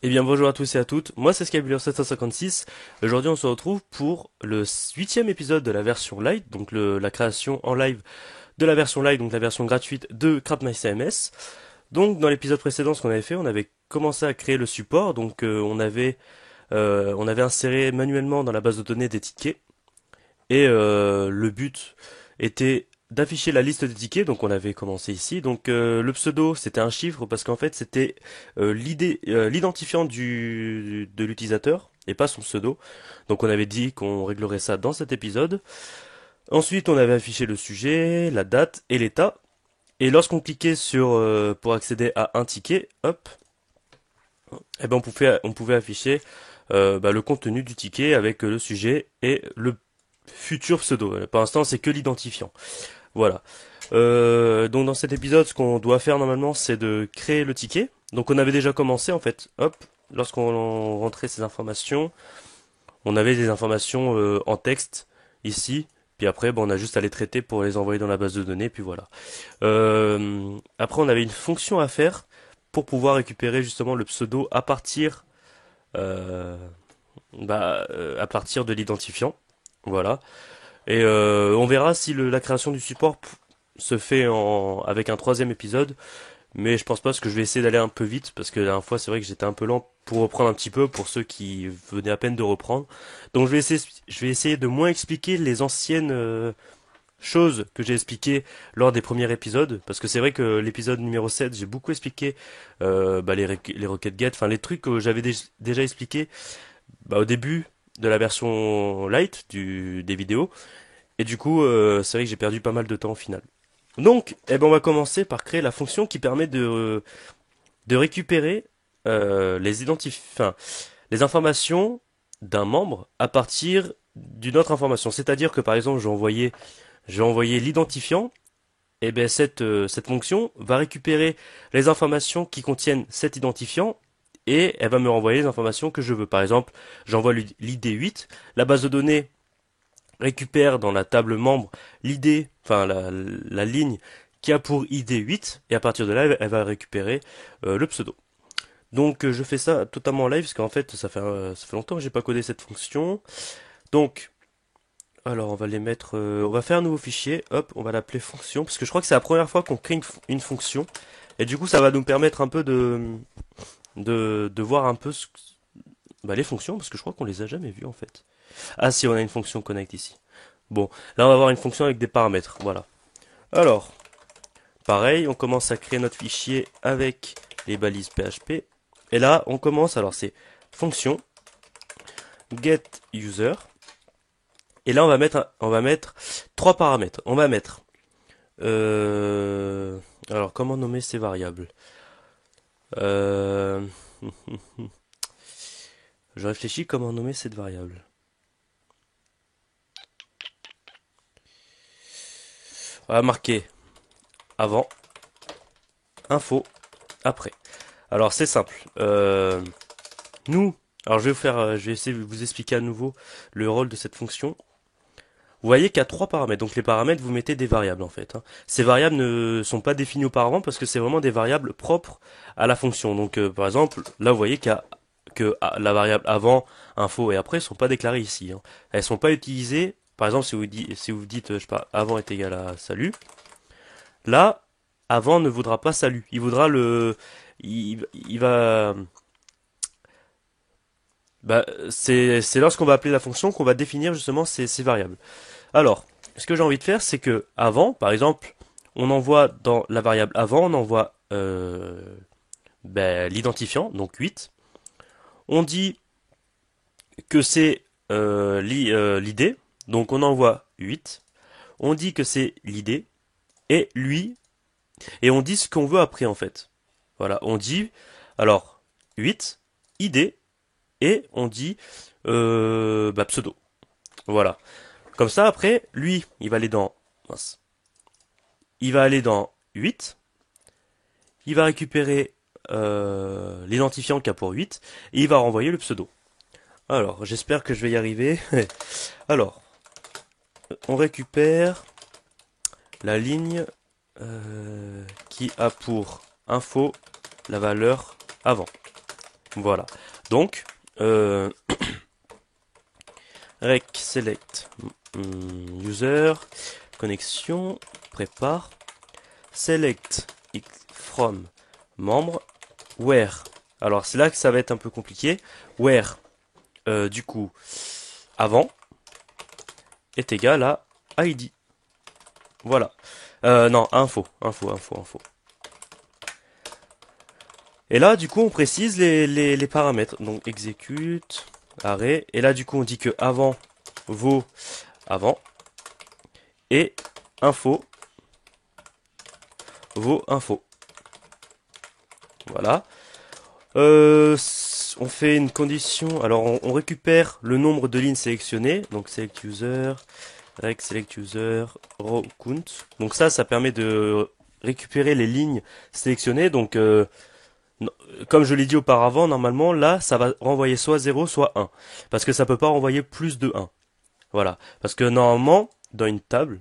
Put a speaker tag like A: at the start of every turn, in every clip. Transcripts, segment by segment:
A: Eh bien bonjour à tous et à toutes, moi c'est Skybler756. Aujourd'hui on se retrouve pour le huitième épisode de la version light, donc la création en live de la version light, donc la version gratuite de CraftMyCMS. Donc dans l'épisode précédent, ce qu'on avait fait, on avait commencé à créer le support, donc on avait inséré manuellement dans la base de données des tickets, et le but était d'afficher la liste des tickets, donc on avait commencé ici. Donc le pseudo c'était un chiffre parce qu'en fait c'était l'identifiant de l'utilisateur et pas son pseudo. Donc on avait dit qu'on réglerait ça dans cet épisode. Ensuite on avait affiché le sujet, la date et l'état. Et lorsqu'on cliquait sur pour accéder à un ticket, hop, eh ben on pouvait afficher le contenu du ticket avec le sujet et le futur pseudo. Pour l'instant c'est que l'identifiant. Voilà. Donc dans cet épisode, ce qu'on doit faire normalement, c'est de créer le ticket. Donc on avait déjà commencé en fait. Hop, lorsqu'on rentrait ces informations, on avait des informations en texte ici. Puis après, bon, on a juste à les traiter pour les envoyer dans la base de données. Puis voilà. Après, on avait une fonction à faire pour pouvoir récupérer justement le pseudo euh, à partir de l'identifiant. Voilà. Et on verra si la création du support se fait avec un troisième épisode, mais je pense pas parce que je vais essayer d'aller un peu vite parce que la dernière fois c'est vrai que j'étais un peu lent pour reprendre un petit peu pour ceux qui venaient à peine de reprendre. Donc je vais essayer de moins expliquer les anciennes choses que j'ai expliquées lors des premiers épisodes parce que c'est vrai que l'épisode numéro 7 j'ai beaucoup expliqué les requêtes get, enfin les trucs que j'avais déjà expliqué au début de la version light des vidéos. Et du coup, c'est vrai que j'ai perdu pas mal de temps au final. Donc, eh ben, on va commencer par créer la fonction qui permet de récupérer enfin, les informations d'un membre à partir d'une autre information. C'est-à-dire que par exemple, j'ai envoyé l'identifiant. Et ben cette fonction va récupérer les informations qui contiennent cet identifiant et elle va me renvoyer les informations que je veux. Par exemple, j'envoie l'id 8, la base de données récupère dans la table membre l'idée, enfin la ligne qui a pour ID 8, et à partir de là, elle va récupérer le pseudo. Donc je fais ça totalement en live, parce qu'en fait, ça fait longtemps que j'ai pas codé cette fonction. Donc, alors on va les mettre, on va faire un nouveau fichier, hop, on va l'appeler fonction, parce que je crois que c'est la première fois qu'on crée une fonction, et du coup ça va nous permettre un peu de voir un peu les fonctions, parce que je crois qu'on les a jamais vues en fait. Ah si, on a une fonction connect ici. Bon, là on va avoir une fonction avec des paramètres, voilà. Alors, pareil, on commence à créer notre fichier avec les balises PHP. Et là, on commence, alors c'est fonction get user. Et là, on va mettre trois paramètres. On va mettre, euh, alors comment nommer ces variables? Euh, je réfléchis comment nommer cette variable. On va marquer avant, info, après. Alors c'est simple. Nous, alors je vais essayer de vous expliquer à nouveau le rôle de cette fonction. Vous voyez qu'il y a trois paramètres. Donc les paramètres, vous mettez des variables en fait, hein. Ces variables ne sont pas définies auparavant parce que c'est vraiment des variables propres à la fonction. Donc par exemple, là vous voyez que la variable avant, info et après sont pas déclarées ici, hein. Elles sont pas utilisées. Par exemple, si vous dites, je sais pas, avant est égal à salut, là, avant ne voudra pas salut. Il voudra il va, c'est lorsqu'on va appeler la fonction qu'on va définir justement ces variables. Alors, ce que j'ai envie de faire, c'est que avant, par exemple, on envoie dans la variable avant, on envoie l'identifiant, donc 8. On dit que c'est l'idée, donc on envoie 8. On dit que c'est l'idée, et lui, et on dit ce qu'on veut après en fait. Voilà, on dit, alors, 8, idée, et on dit pseudo. Voilà. Comme ça, après, lui, il va aller dans... mince. Il va aller dans 8. Il va récupérer l'identifiant qu'il y a pour 8 et il va renvoyer le pseudo. Alors, j'espère que je vais y arriver. Alors, on récupère la ligne qui a pour info la valeur avant. Voilà. Donc, euh, rec select user, connexion, prépare, select from membre, where. Alors c'est là que ça va être un peu compliqué. Where, du coup, avant est égal à ID. Voilà. Non, info. Et là, du coup, on précise les paramètres. Donc, exécute, arrêt. Et là, du coup, on dit que avant vaut avant. Et info vaut info. Voilà. On fait une condition. Alors, on récupère le nombre de lignes sélectionnées. Donc, select user, rec select user, row count. Donc ça permet de récupérer les lignes sélectionnées. Donc, comme je l'ai dit auparavant, normalement, là, ça va renvoyer soit 0, soit 1. Parce que ça peut pas renvoyer plus de 1. Voilà. Parce que normalement, dans une table,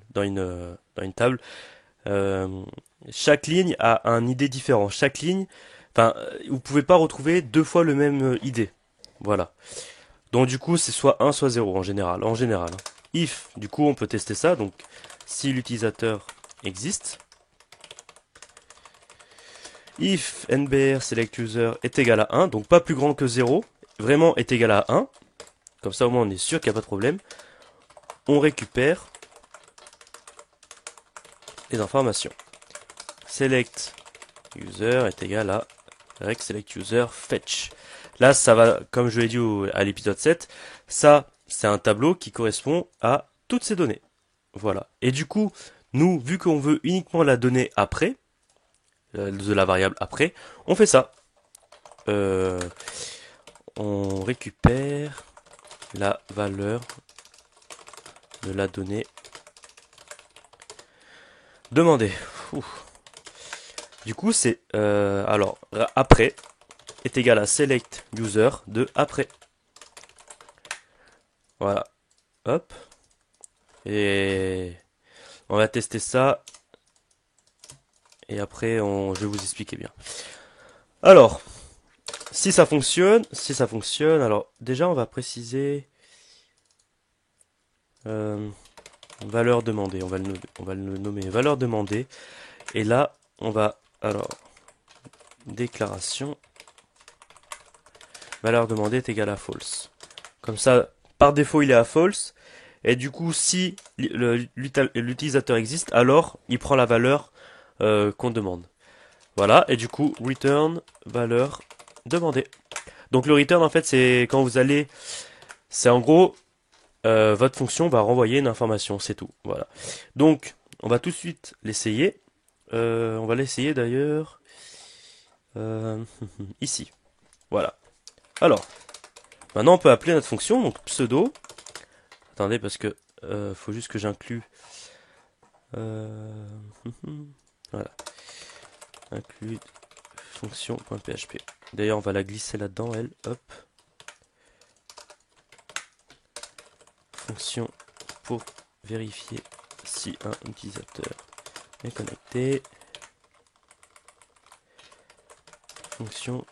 A: euh, chaque ligne a un ID différent. Chaque ligne, enfin, vous pouvez pas retrouver deux fois le même ID. Voilà. Donc du coup, c'est soit 1, soit 0 en général. En général. Hein. If, du coup, on peut tester ça. Donc, si l'utilisateur existe, if nbr select user est égal à 1, donc pas plus grand que 0, vraiment est égal à 1, comme ça au moins on est sûr qu'il n'y a pas de problème, on récupère les informations. Select user est égal à rec select user fetch. Là, ça va, comme je l'ai dit à l'épisode 7, ça, c'est un tableau qui correspond à toutes ces données. Voilà. Et du coup, nous, vu qu'on veut uniquement la donnée après, de la variable après, on fait ça. Euh, on récupère la valeur de la donnée demandée. Ouf. Du coup, c'est alors après est égal à select user de après. Voilà. Hop. Et on va tester ça. Et après, je vais vous expliquer bien. Alors, si ça fonctionne, alors déjà on va préciser valeur demandée. On va le nommer valeur demandée. Et là, on va alors déclaration valeur demandée est égale à false. Comme ça, par défaut, il est à false. Et du coup, si l'utilisateur existe, alors il prend la valeur qu'on demande. Voilà, et du coup, return valeur demandée. Donc le return, en fait, c'est quand vous allez... C'est en gros, votre fonction va renvoyer une information, c'est tout. Voilà. Donc, on va tout de suite l'essayer. On va l'essayer d'ailleurs ici. Voilà. Alors, maintenant on peut appeler notre fonction, donc pseudo. Attendez, parce que faut juste que j'inclue. Euh, voilà. Inclus fonction.php. D'ailleurs, on va la glisser là-dedans, elle. Hop. Fonction pour vérifier si un utilisateur est connecté. Fonction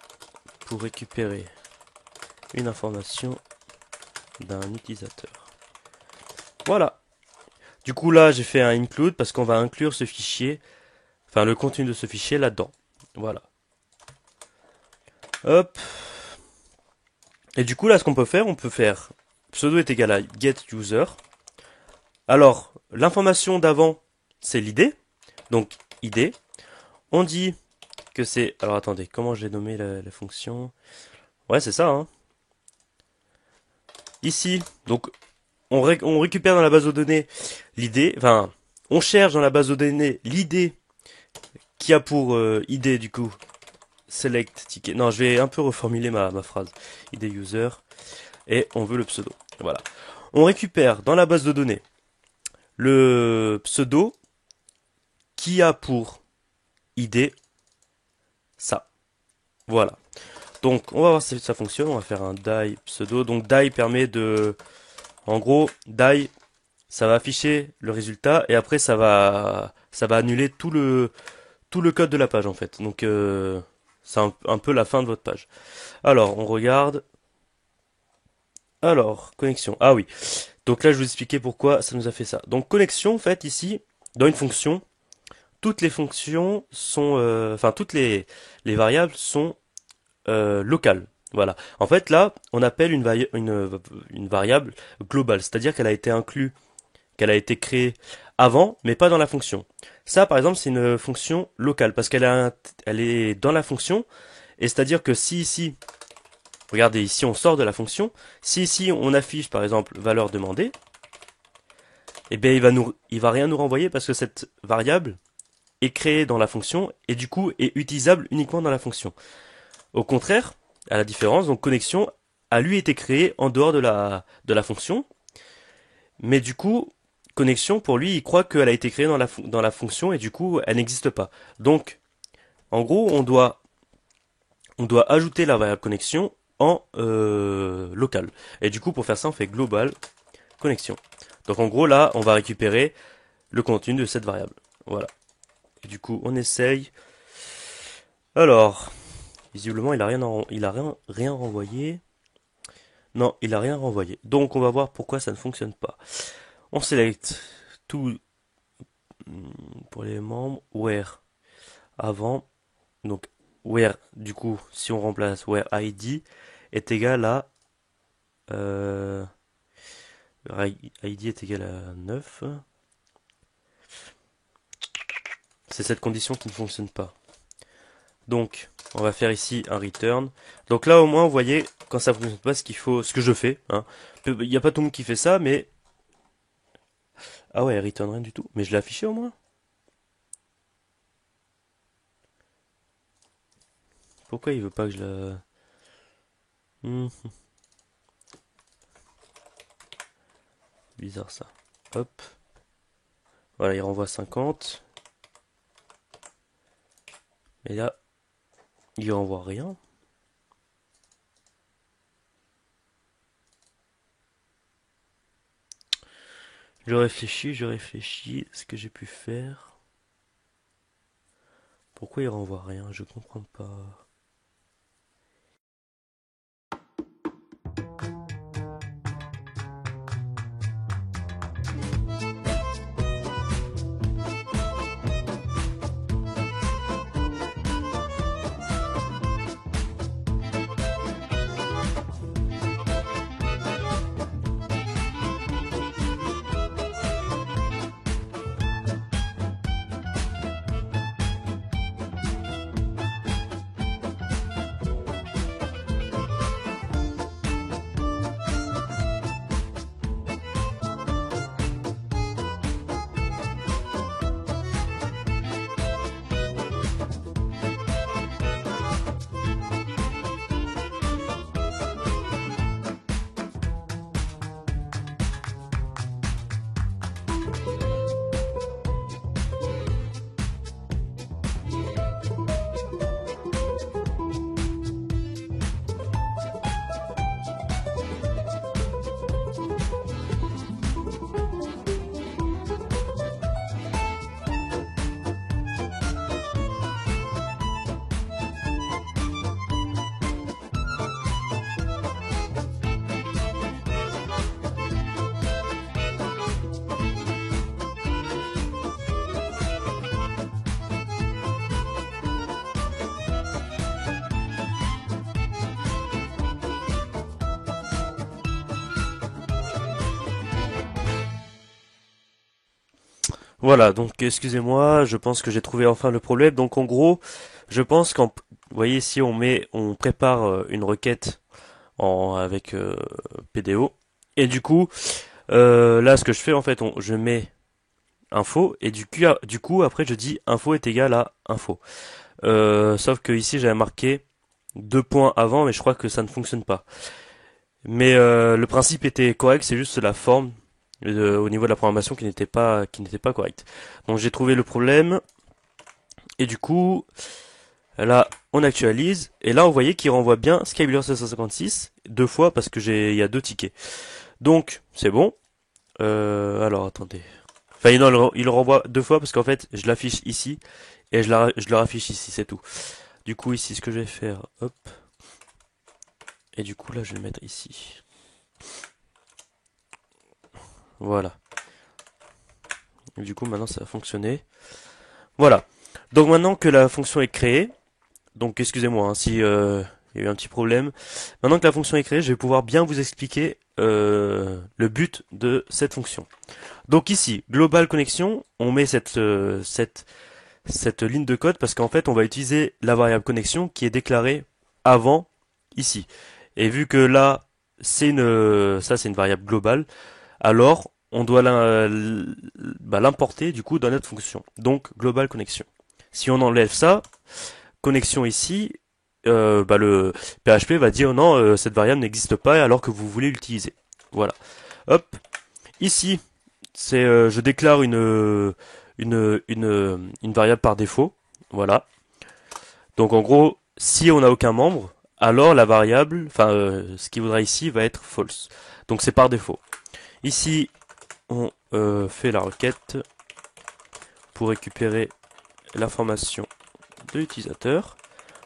A: pour récupérer une information d'un utilisateur. Voilà. Du coup, là, j'ai fait un include parce qu'on va inclure ce fichier, enfin le contenu de ce fichier là-dedans. Voilà. Hop. Et du coup, là, ce qu'on peut faire, on peut faire pseudo est égal à getUser. Alors, l'information d'avant, c'est l'id. Donc, id. On dit que c'est... Alors, attendez, comment j'ai nommé la fonction? Ouais, c'est ça, hein. Ici, donc, on récupère dans la base de données l'id. Enfin, on cherche dans la base de données l'id qui a pour id, du coup, select ticket. Non, je vais un peu reformuler ma phrase. ID user. Et on veut le pseudo. Voilà. On récupère dans la base de données le pseudo qui a pour ID ça. Voilà. Donc on va voir si ça fonctionne. On va faire un die pseudo. Donc die permet de... En gros, die, ça va afficher le résultat et après ça va annuler tout le code de la page en fait. Donc C'est un peu la fin de votre page. Alors, on regarde. Alors, connexion. Ah oui. Donc là, je vais vous expliquer pourquoi ça nous a fait ça. Donc, connexion, en fait, ici, dans une fonction, toutes les fonctions sont, enfin, les variables sont locales. Voilà. En fait, là, on appelle une variable globale, c'est-à-dire qu'elle a été inclue, qu'elle a été créée avant, mais pas dans la fonction. Ça, par exemple, c'est une fonction locale, parce elle est dans la fonction, et c'est-à-dire que si ici, regardez, ici on sort de la fonction, si ici on affiche par exemple valeur demandée, eh bien il va rien nous renvoyer parce que cette variable est créée dans la fonction et du coup est utilisable uniquement dans la fonction. Au contraire, à la différence, donc connexion a lui été créée en dehors de la fonction, mais du coup, connexion pour lui, il croit qu'elle a été créée dans la fonction et du coup elle n'existe pas. Donc, en gros, on doit ajouter la variable connexion en local. Et du coup, pour faire ça, on fait global connexion. Donc en gros, là, on va récupérer le contenu de cette variable. Voilà. Et du coup, on essaye. Alors, visiblement, il a rien renvoyé. Non, il a rien renvoyé. Donc, on va voir pourquoi ça ne fonctionne pas. On select tout pour les membres. Where avant. Donc, where, du coup, si on remplace where ID est égal à euh, ID est égal à 9. C'est cette condition qui ne fonctionne pas. Donc, on va faire ici un return. Donc là, au moins, vous voyez, quand ça ne fonctionne pas, ce que je fais. Hein. Il n'y a pas tout le monde qui fait ça, mais... Ah ouais, return rien du tout. Mais je l'ai affiché au moins. Pourquoi il veut pas que je la... Bizarre ça. Hop. Voilà, il renvoie 50. Et là, il renvoie rien. Je réfléchis. Ce que j'ai pu faire. Pourquoi il renvoie rien? Je comprends pas. Voilà, donc excusez-moi, je pense que j'ai trouvé enfin le problème. Donc en gros, je pense vous voyez ici on prépare une requête avec PDO et du coup là ce que je fais en fait, je mets info et du coup après je dis info est égal à info. Sauf que ici j'avais marqué deux points avant, mais je crois que ça ne fonctionne pas. Mais le principe était correct, c'est juste la forme au niveau de la programmation qui n'était pas correcte. Donc j'ai trouvé le problème et du coup là on actualise et là on voyait qu'il renvoie bien Skybuilder 756 deux fois parce que il y a deux tickets. Donc c'est bon. Alors attendez. Enfin non, il le renvoie deux fois parce qu'en fait je l'affiche ici et je le raffiche ici, c'est tout. Du coup, ici, ce que je vais faire, hop. Et du coup, là, je vais le mettre ici. Voilà. Et du coup, maintenant, ça va fonctionner. Voilà. Donc maintenant que la fonction est créée, donc excusez-moi hein, si il y a eu un petit problème. Maintenant que la fonction est créée, je vais pouvoir bien vous expliquer le but de cette fonction. Donc ici, global connexion, on met cette ligne de code parce qu'en fait, on va utiliser la variable connexion qui est déclarée avant ici. Et vu que là, ça c'est une variable globale, alors on doit l'importer du coup dans notre fonction. Donc global connexion. Si on enlève ça, connexion ici, le PHP va dire non, cette variable n'existe pas alors que vous voulez l'utiliser. Voilà. Hop. Ici, je déclare une variable par défaut. Voilà. Donc en gros, si on n'a aucun membre, alors la variable, ce qui voudra ici va être false. Donc c'est par défaut. Ici, on fait la requête pour récupérer l'information de l'utilisateur.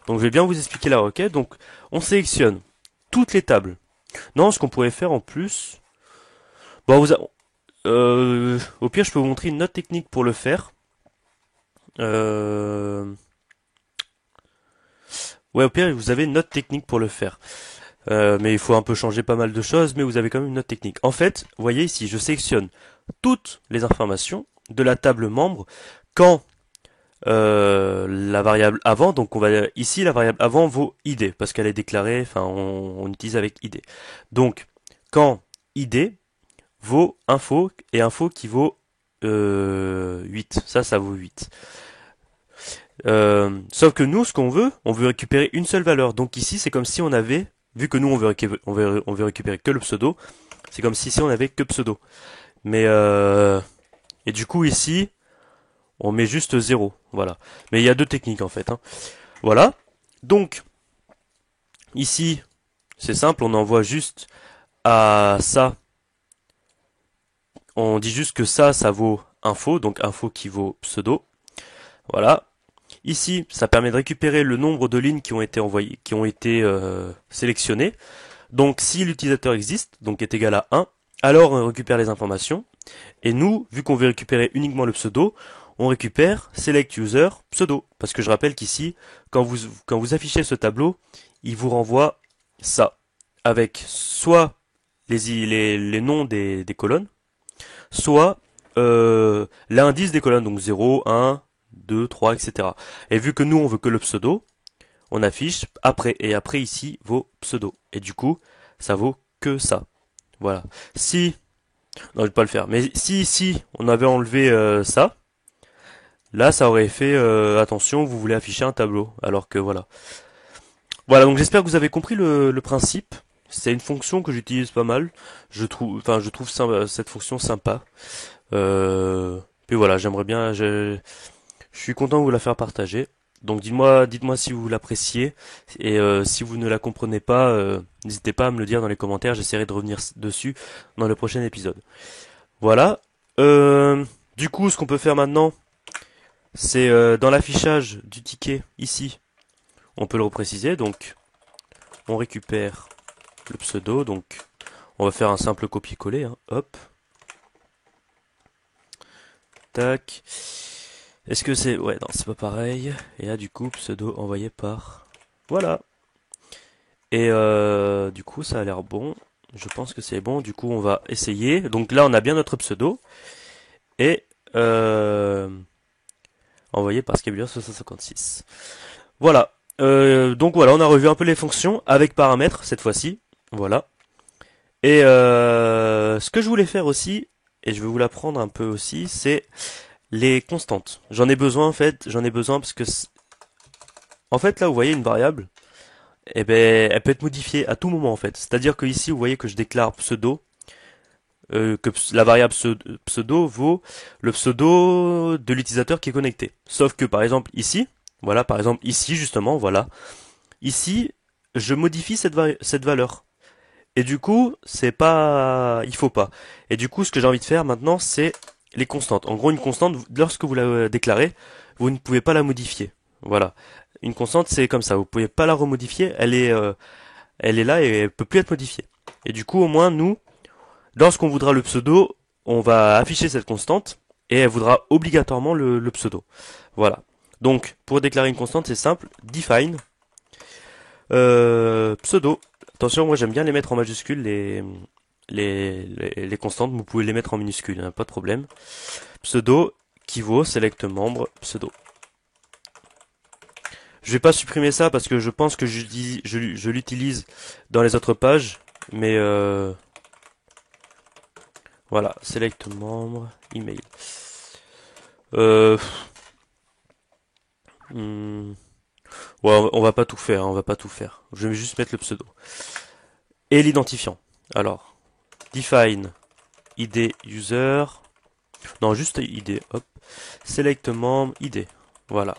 A: Donc je vais bien vous expliquer la requête. Donc on sélectionne toutes les tables. Non, ce qu'on pourrait faire en plus, bon, au pire je peux vous montrer une note technique pour le faire. Ouais, au pire vous avez une note technique pour le faire. Mais il faut un peu changer pas mal de choses, mais vous avez quand même une note technique. En fait, vous voyez ici, je sélectionne toutes les informations de la table membre quand la variable avant, donc on va ici la variable avant vaut id parce qu'elle est déclarée, on utilise avec id. Donc quand id vaut info et info qui vaut 8, ça vaut 8. Sauf que nous, ce qu'on veut, on veut récupérer une seule valeur. Donc ici, c'est comme si on avait, vu que nous on veut récupérer que le pseudo, c'est comme si on avait que pseudo. Mais et du coup ici, on met juste 0, voilà. Mais il y a deux techniques en fait. Hein. Voilà. Donc, ici, c'est simple, on envoie juste à ça. On dit juste que ça vaut info, donc info qui vaut pseudo. Voilà. Ici, ça permet de récupérer le nombre de lignes qui ont été envoyées, qui ont été sélectionnées. Donc, si l'utilisateur existe, donc est égal à 1, alors on récupère les informations. Et nous, vu qu'on veut récupérer uniquement le pseudo, on récupère select user pseudo. Parce que je rappelle qu'ici, quand vous affichez ce tableau, il vous renvoie ça. Avec soit les noms des colonnes, soit l'indice des colonnes, donc 0, 1, 2, 3, etc. Et vu que nous, on veut que le pseudo, on affiche après. Et après, ici, vaut pseudo. Et du coup, ça vaut que ça. Voilà. Si... Non, je vais pas le faire. Mais si ici, on avait enlevé ça, là, ça aurait fait attention, vous voulez afficher un tableau. Alors que voilà. Voilà, donc j'espère que vous avez compris le principe. C'est une fonction que j'utilise pas mal. Je trouve cette fonction sympa. Puis voilà, j'aimerais bien, je suis content de vous la faire partager. Donc dites-moi si vous l'appréciez et si vous ne la comprenez pas, n'hésitez pas à me le dire dans les commentaires. J'essaierai de revenir dessus dans le prochain épisode. Voilà. Du coup, ce qu'on peut faire maintenant, c'est dans l'affichage du ticket ici, on peut le repréciser. Donc, on récupère le pseudo. Donc, on va faire un simple copier-coller. Hein. Hop. Tac. Est-ce que c'est... Ouais, non, c'est pas pareil. Et là, du coup, pseudo envoyé par... Voilà. Et du coup, ça a l'air bon. Je pense que c'est bon. Du coup, on va essayer. Donc là, on a bien notre pseudo. Et envoyé par Scabular 656. Voilà. Donc voilà, on a revu un peu les fonctions avec paramètres cette fois-ci. Voilà. Et ce que je voulais faire aussi, et je vais vous l'apprendre un peu aussi, c'est les constantes. J'en ai besoin en fait, parce que en fait là vous voyez une variable, eh ben elle peut être modifiée à tout moment en fait. C'est-à-dire que ici vous voyez que je déclare pseudo, que la variable pseudo vaut le pseudo de l'utilisateur qui est connecté. Sauf que par exemple ici, voilà par exemple ici justement, voilà, ici je modifie cette valeur. Et du coup, il faut pas. Et du coup, ce que j'ai envie de faire maintenant, c'est les constantes. En gros, une constante, lorsque vous la déclarez, vous ne pouvez pas la modifier. Voilà. une constante, c'est comme ça. Vous pouvez pas la remodifier. Elle est là et elle peut plus être modifiée. Et du coup, au moins, nous, lorsqu'on voudra le pseudo, on va afficher cette constante et elle voudra obligatoirement le pseudo. Voilà. Donc, pour déclarer une constante, c'est simple. Define pseudo. Attention, moi j'aime bien les mettre en majuscule les constantes. Vous pouvez les mettre en minuscule, hein, pas de problème. Pseudo qui vaut select membre pseudo. Je vais pas supprimer ça parce que je pense que je l'utilise dans les autres pages, mais voilà, select membre email. Euh, hmm, ouais, on va pas tout faire, hein, on va pas tout faire. Je vais juste mettre le pseudo et l'identifiant. Alors, define id user, non juste id, hop, select membre id, voilà.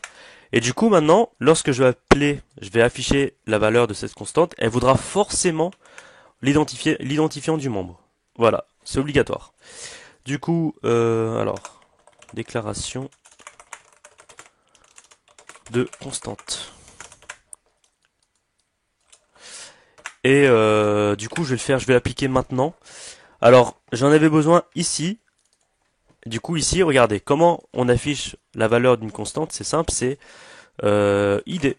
A: Et du coup maintenant, lorsque je vais afficher la valeur de cette constante, elle voudra forcément l'identifiant du membre. Voilà, c'est obligatoire. Du coup, alors, déclaration de constante. Et du coup, je vais l'appliquer maintenant. Alors, j'en avais besoin ici. Du coup, ici, regardez, comment on affiche la valeur d'une constante, c'est simple, c'est id.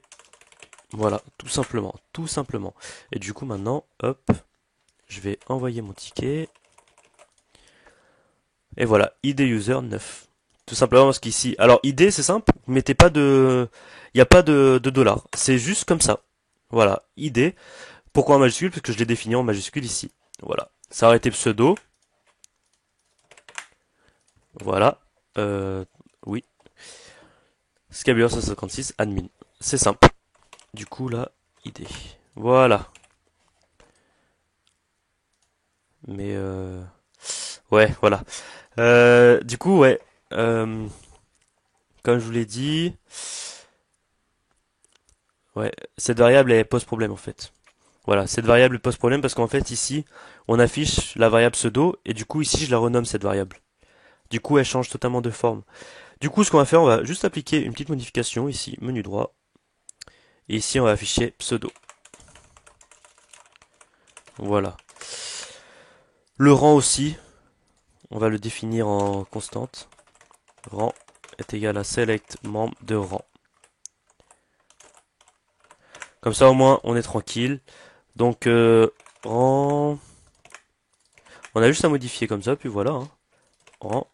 A: Voilà, tout simplement, tout simplement. Et du coup, maintenant, hop, je vais envoyer mon ticket. Et voilà, id user 9. Tout simplement parce qu'ici, alors id c'est simple, vous mettez pas de, il n'y a pas de dollar, c'est juste comme ça. Voilà, id. Pourquoi en majuscule? Parce que je l'ai défini en majuscule ici. Voilà, ça aurait été pseudo. Voilà, oui. Scabuleur 156 admin. C'est simple. Du coup là, id. Voilà. Mais ouais, voilà. Du coup, ouais. Comme je vous l'ai dit, ouais, cette variable elle pose problème en fait. Voilà, cette variable pose problème parce qu'en fait ici, on affiche la variable pseudo et du coup ici je la renomme cette variable. Du coup elle change totalement de forme. Du coup ce qu'on va faire, on va juste appliquer une petite modification ici, menu droit. Et ici on va afficher pseudo. Voilà. Le rang aussi, on va le définir en constante. Rang est égal à select membre de rang. Comme ça au moins on est tranquille. Donc rang, on a juste à modifier comme ça, puis voilà. Hein. Rang.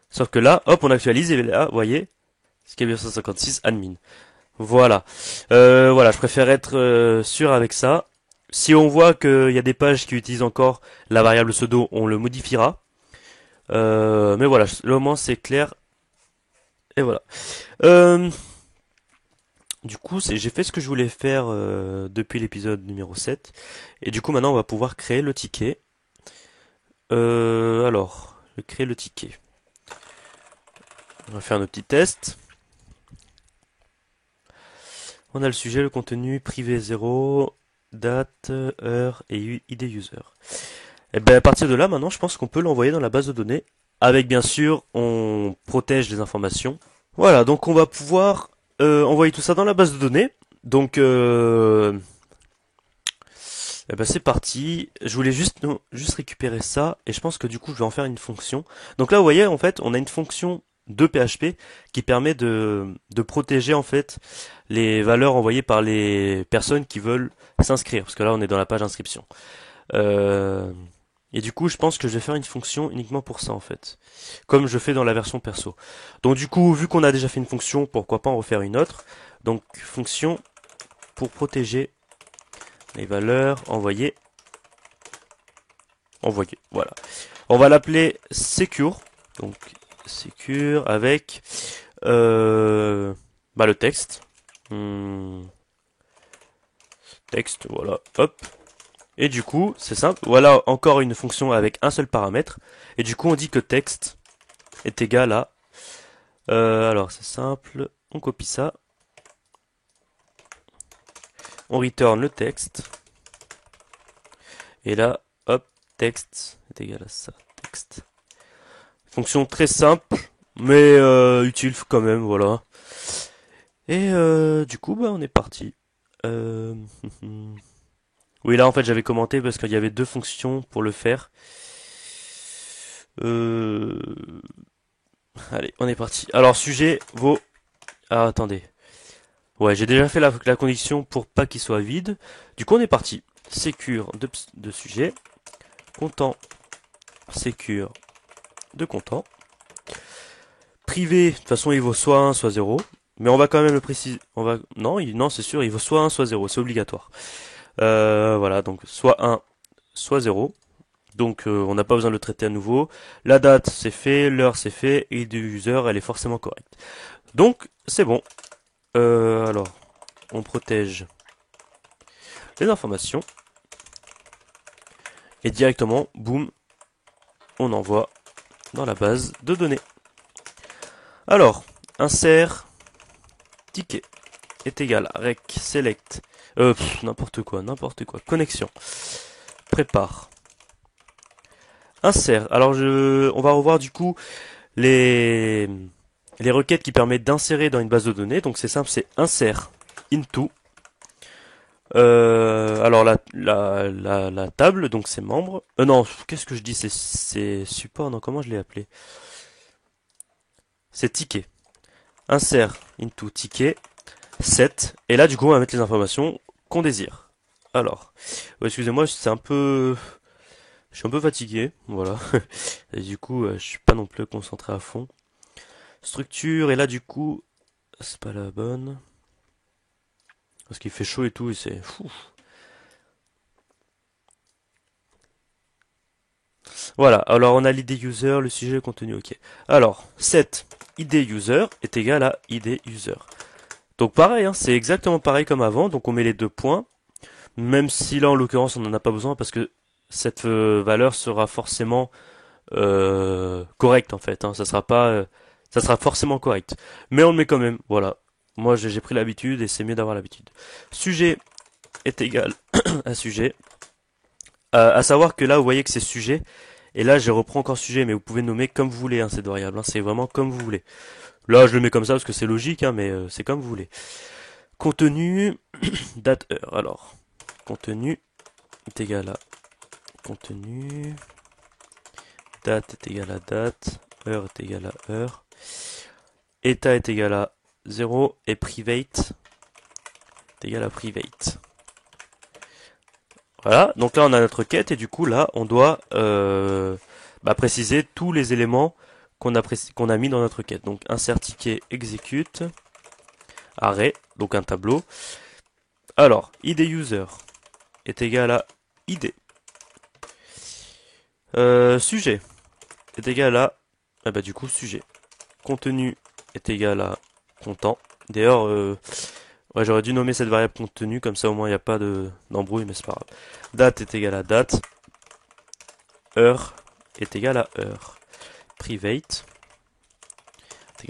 A: Sauf que là, hop, on actualise et là, vous voyez, Scabuleur 156 admin. Voilà. Voilà, je préfère être sûr avec ça. Si on voit qu'il y a des pages qui utilisent encore la variable pseudo, on le modifiera. Mais voilà, là au moins c'est clair. Et voilà. Euh, du coup, j'ai fait ce que je voulais faire depuis l'épisode numéro 7. Et du coup, maintenant, on va pouvoir créer le ticket. Alors, je vais créer le ticket. On va faire nos petits tests. On a le sujet, le contenu, privé 0, date, heure et ID user. Et bien à partir de là, maintenant, je pense qu'on peut l'envoyer dans la base de données. Avec bien sûr, on protège les informations. Voilà, donc on va pouvoir envoyer tout ça dans la base de données. Donc, eh ben c'est parti. Je voulais juste récupérer ça et je pense que du coup, je vais en faire une fonction. Donc là, vous voyez, en fait, on a une fonction de PHP qui permet de protéger en fait les valeurs envoyées par les personnes qui veulent s'inscrire. Parce que là, on est dans la page inscription. Euh, et du coup, je pense que je vais faire une fonction uniquement pour ça en fait, comme je fais dans la version perso. Donc du coup, vu qu'on a déjà fait une fonction, pourquoi pas en refaire une autre. Donc fonction pour protéger les valeurs envoyées. Envoyées, voilà. On va l'appeler secure. Donc secure avec le texte. Texte, voilà, hop. Et du coup, c'est simple, voilà encore une fonction avec un seul paramètre. Et du coup, on dit que texte est égal à... alors, c'est simple, on copie ça. On return le texte. Et là, hop, texte est égal à ça, texte. Fonction très simple, mais utile quand même, voilà. Et du coup, bah, on est parti. Euh, Oui, là, en fait, j'avais commenté parce qu'il y avait deux fonctions pour le faire. Euh... Allez, on est parti. Alors, sujet vaut... Ah, attendez. Ouais, j'ai déjà fait la condition pour pas qu'il soit vide. Du coup, on est parti. Sécure de sujet. Content. Sécure de content. Privé, de toute façon, il vaut soit 1, soit 0. Mais on va quand même le préciser. On va... Non, non, c'est sûr, il vaut soit 1, soit 0. C'est obligatoire. Voilà, donc soit 1, soit 0. Donc on n'a pas besoin de le traiter à nouveau. La date c'est fait, l'heure c'est fait, et du user elle est forcément correcte. Donc c'est bon. Alors on protège les informations et directement, boum, on envoie dans la base de données. Alors insert ticket est égal à rec select n'importe quoi, connexion prépare insert. Alors on va revoir du coup les les requêtes qui permettent d'insérer dans une base de données. Donc c'est simple, c'est insert into. Alors la table, donc c'est membres. Non, qu'est-ce que je dis? C'est support, non, comment je l'ai appelé? C'est ticket. Insert into ticket set. Et là, du coup, on va mettre les informations qu'on désire. Alors, ouais, excusez-moi, c'est un peu... Je suis un peu fatigué, voilà. Et du coup, je suis pas non plus concentré à fond. Structure, et là, du coup, c'est pas la bonne. Parce qu'il fait chaud et tout, et c'est fou. Voilà, alors on a l'id user, le sujet, le contenu, ok. Alors, set id user est égal à id user. Donc pareil, hein, c'est exactement pareil comme avant, donc on met les deux points, même si là en l'occurrence on n'en a pas besoin parce que cette valeur sera forcément correcte en fait, hein, ça sera pas, ça sera forcément correct. Mais on le met quand même, voilà. Moi j'ai pris l'habitude et c'est mieux d'avoir l'habitude. Sujet est égal à sujet. À savoir que là vous voyez que c'est sujet, et là, je reprends encore sujet, mais vous pouvez nommer comme vous voulez, hein, cette variable. Hein, c'est vraiment comme vous voulez. Là, je le mets comme ça parce que c'est logique, hein, mais c'est comme vous voulez. Contenu, date, heure. Alors, contenu est égal à contenu, date est égal à date, heure est égal à heure, état est égal à 0 et private est égal à private. Voilà, donc là on a notre quête et du coup là on doit préciser tous les éléments qu'on a mis dans notre quête. Donc insert ticket execute arrêt, donc un tableau. Alors id user est égal à id. Sujet est égal à du coup sujet. Contenu est égal à content. D'ailleurs ouais, j'aurais dû nommer cette variable contenu comme ça au moins il n'y a pas d'embrouille, mais c'est pas grave. Date est égal à date. Heure est égal à heure. Private est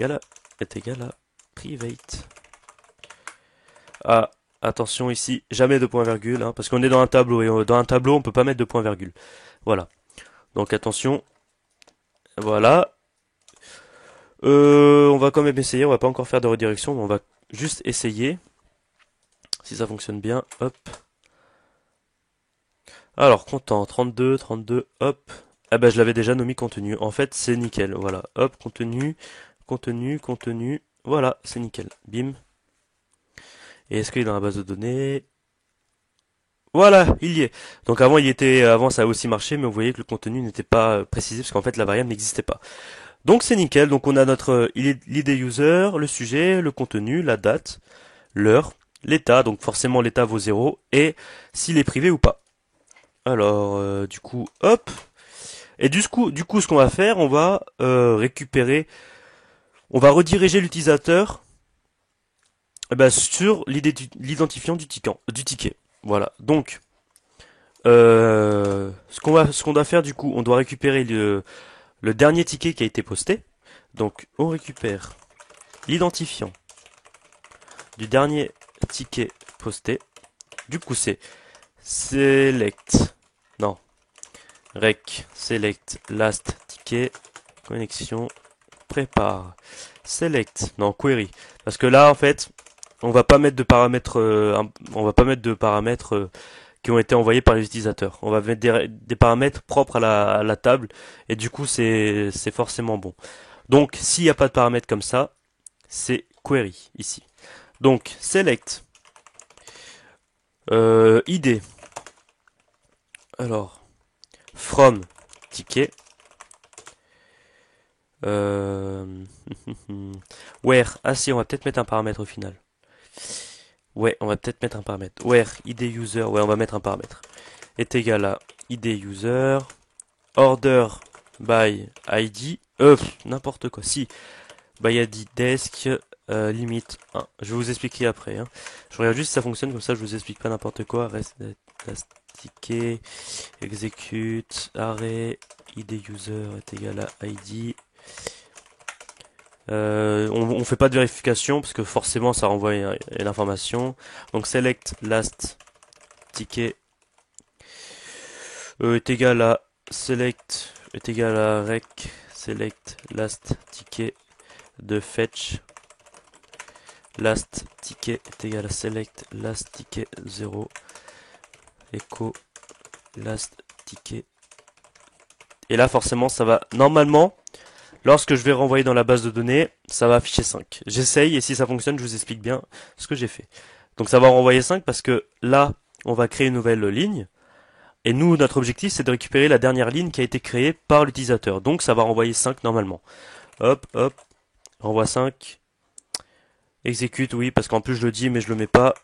A: égal à private. Ah, attention ici, jamais de point virgule, hein, parce qu'on est dans un tableau, et dans un tableau on peut pas mettre de point virgule. Voilà. Donc attention. Voilà. On va quand même essayer, on va pas encore faire de redirection, mais on va juste essayer. Si ça fonctionne bien, hop. Alors, content, 32, 32, hop. Ah bah je l'avais déjà nommé contenu. En fait, c'est nickel. Voilà. Hop, contenu, contenu, contenu. Voilà, c'est nickel. Bim. Et est-ce qu'il est dans la base de données? Voilà, il y est. Donc avant, avant ça a aussi marché, mais vous voyez que le contenu n'était pas précisé parce qu'en fait la variable n'existait pas. Donc c'est nickel. Donc on a notre l'id user, le sujet, le contenu, la date, l'heure, l'état. Donc forcément l'état vaut 0 et s'il est privé ou pas. Alors du coup, hop. Et du coup, ce qu'on va faire, on va récupérer, on va rediriger l'utilisateur sur l'identifiant du ticket. Voilà. Donc, ce qu'on doit faire du coup, on doit récupérer le dernier ticket qui a été posté. Donc, on récupère l'identifiant du dernier ticket posté. Du coup, c'est select, non, rec, select last ticket, connexion, prépare, select, non, query. Parce que là, en fait, on va pas mettre de paramètres, on va pas mettre de paramètres qui ont été envoyés par les utilisateurs. On va mettre des paramètres propres à la table et du coup c'est forcément bon. Donc s'il n'y a pas de paramètres comme ça, c'est query ici. Donc select id. Alors from ticket where. Ah si, on va peut-être mettre un paramètre au final. Ouais, on va peut-être mettre un paramètre. Where id user. Ouais, on va mettre un paramètre. Est égal à id user order by id. N'importe quoi. Si by id desk limite 1. Je vais vous expliquer après. Hein. Je regarde juste si ça fonctionne, comme ça je vous explique pas n'importe quoi. Reste ticket execute array id user est égal à id. On fait pas de vérification parce que forcément ça renvoie une information. Donc select last ticket est égal à select est égal à rec select last ticket de fetch last ticket est égal à select last ticket 0 echo last ticket. Et là forcément ça va normalement. Lorsque je vais renvoyer dans la base de données, ça va afficher 5. J'essaye et si ça fonctionne, je vous explique bien ce que j'ai fait. Donc ça va renvoyer 5 parce que là, on va créer une nouvelle ligne. Et nous, notre objectif, c'est de récupérer la dernière ligne qui a été créée par l'utilisateur. Donc ça va renvoyer 5 normalement. Hop, hop, renvoie 5. Exécute, oui, parce qu'en plus je le dis, mais je le mets pas.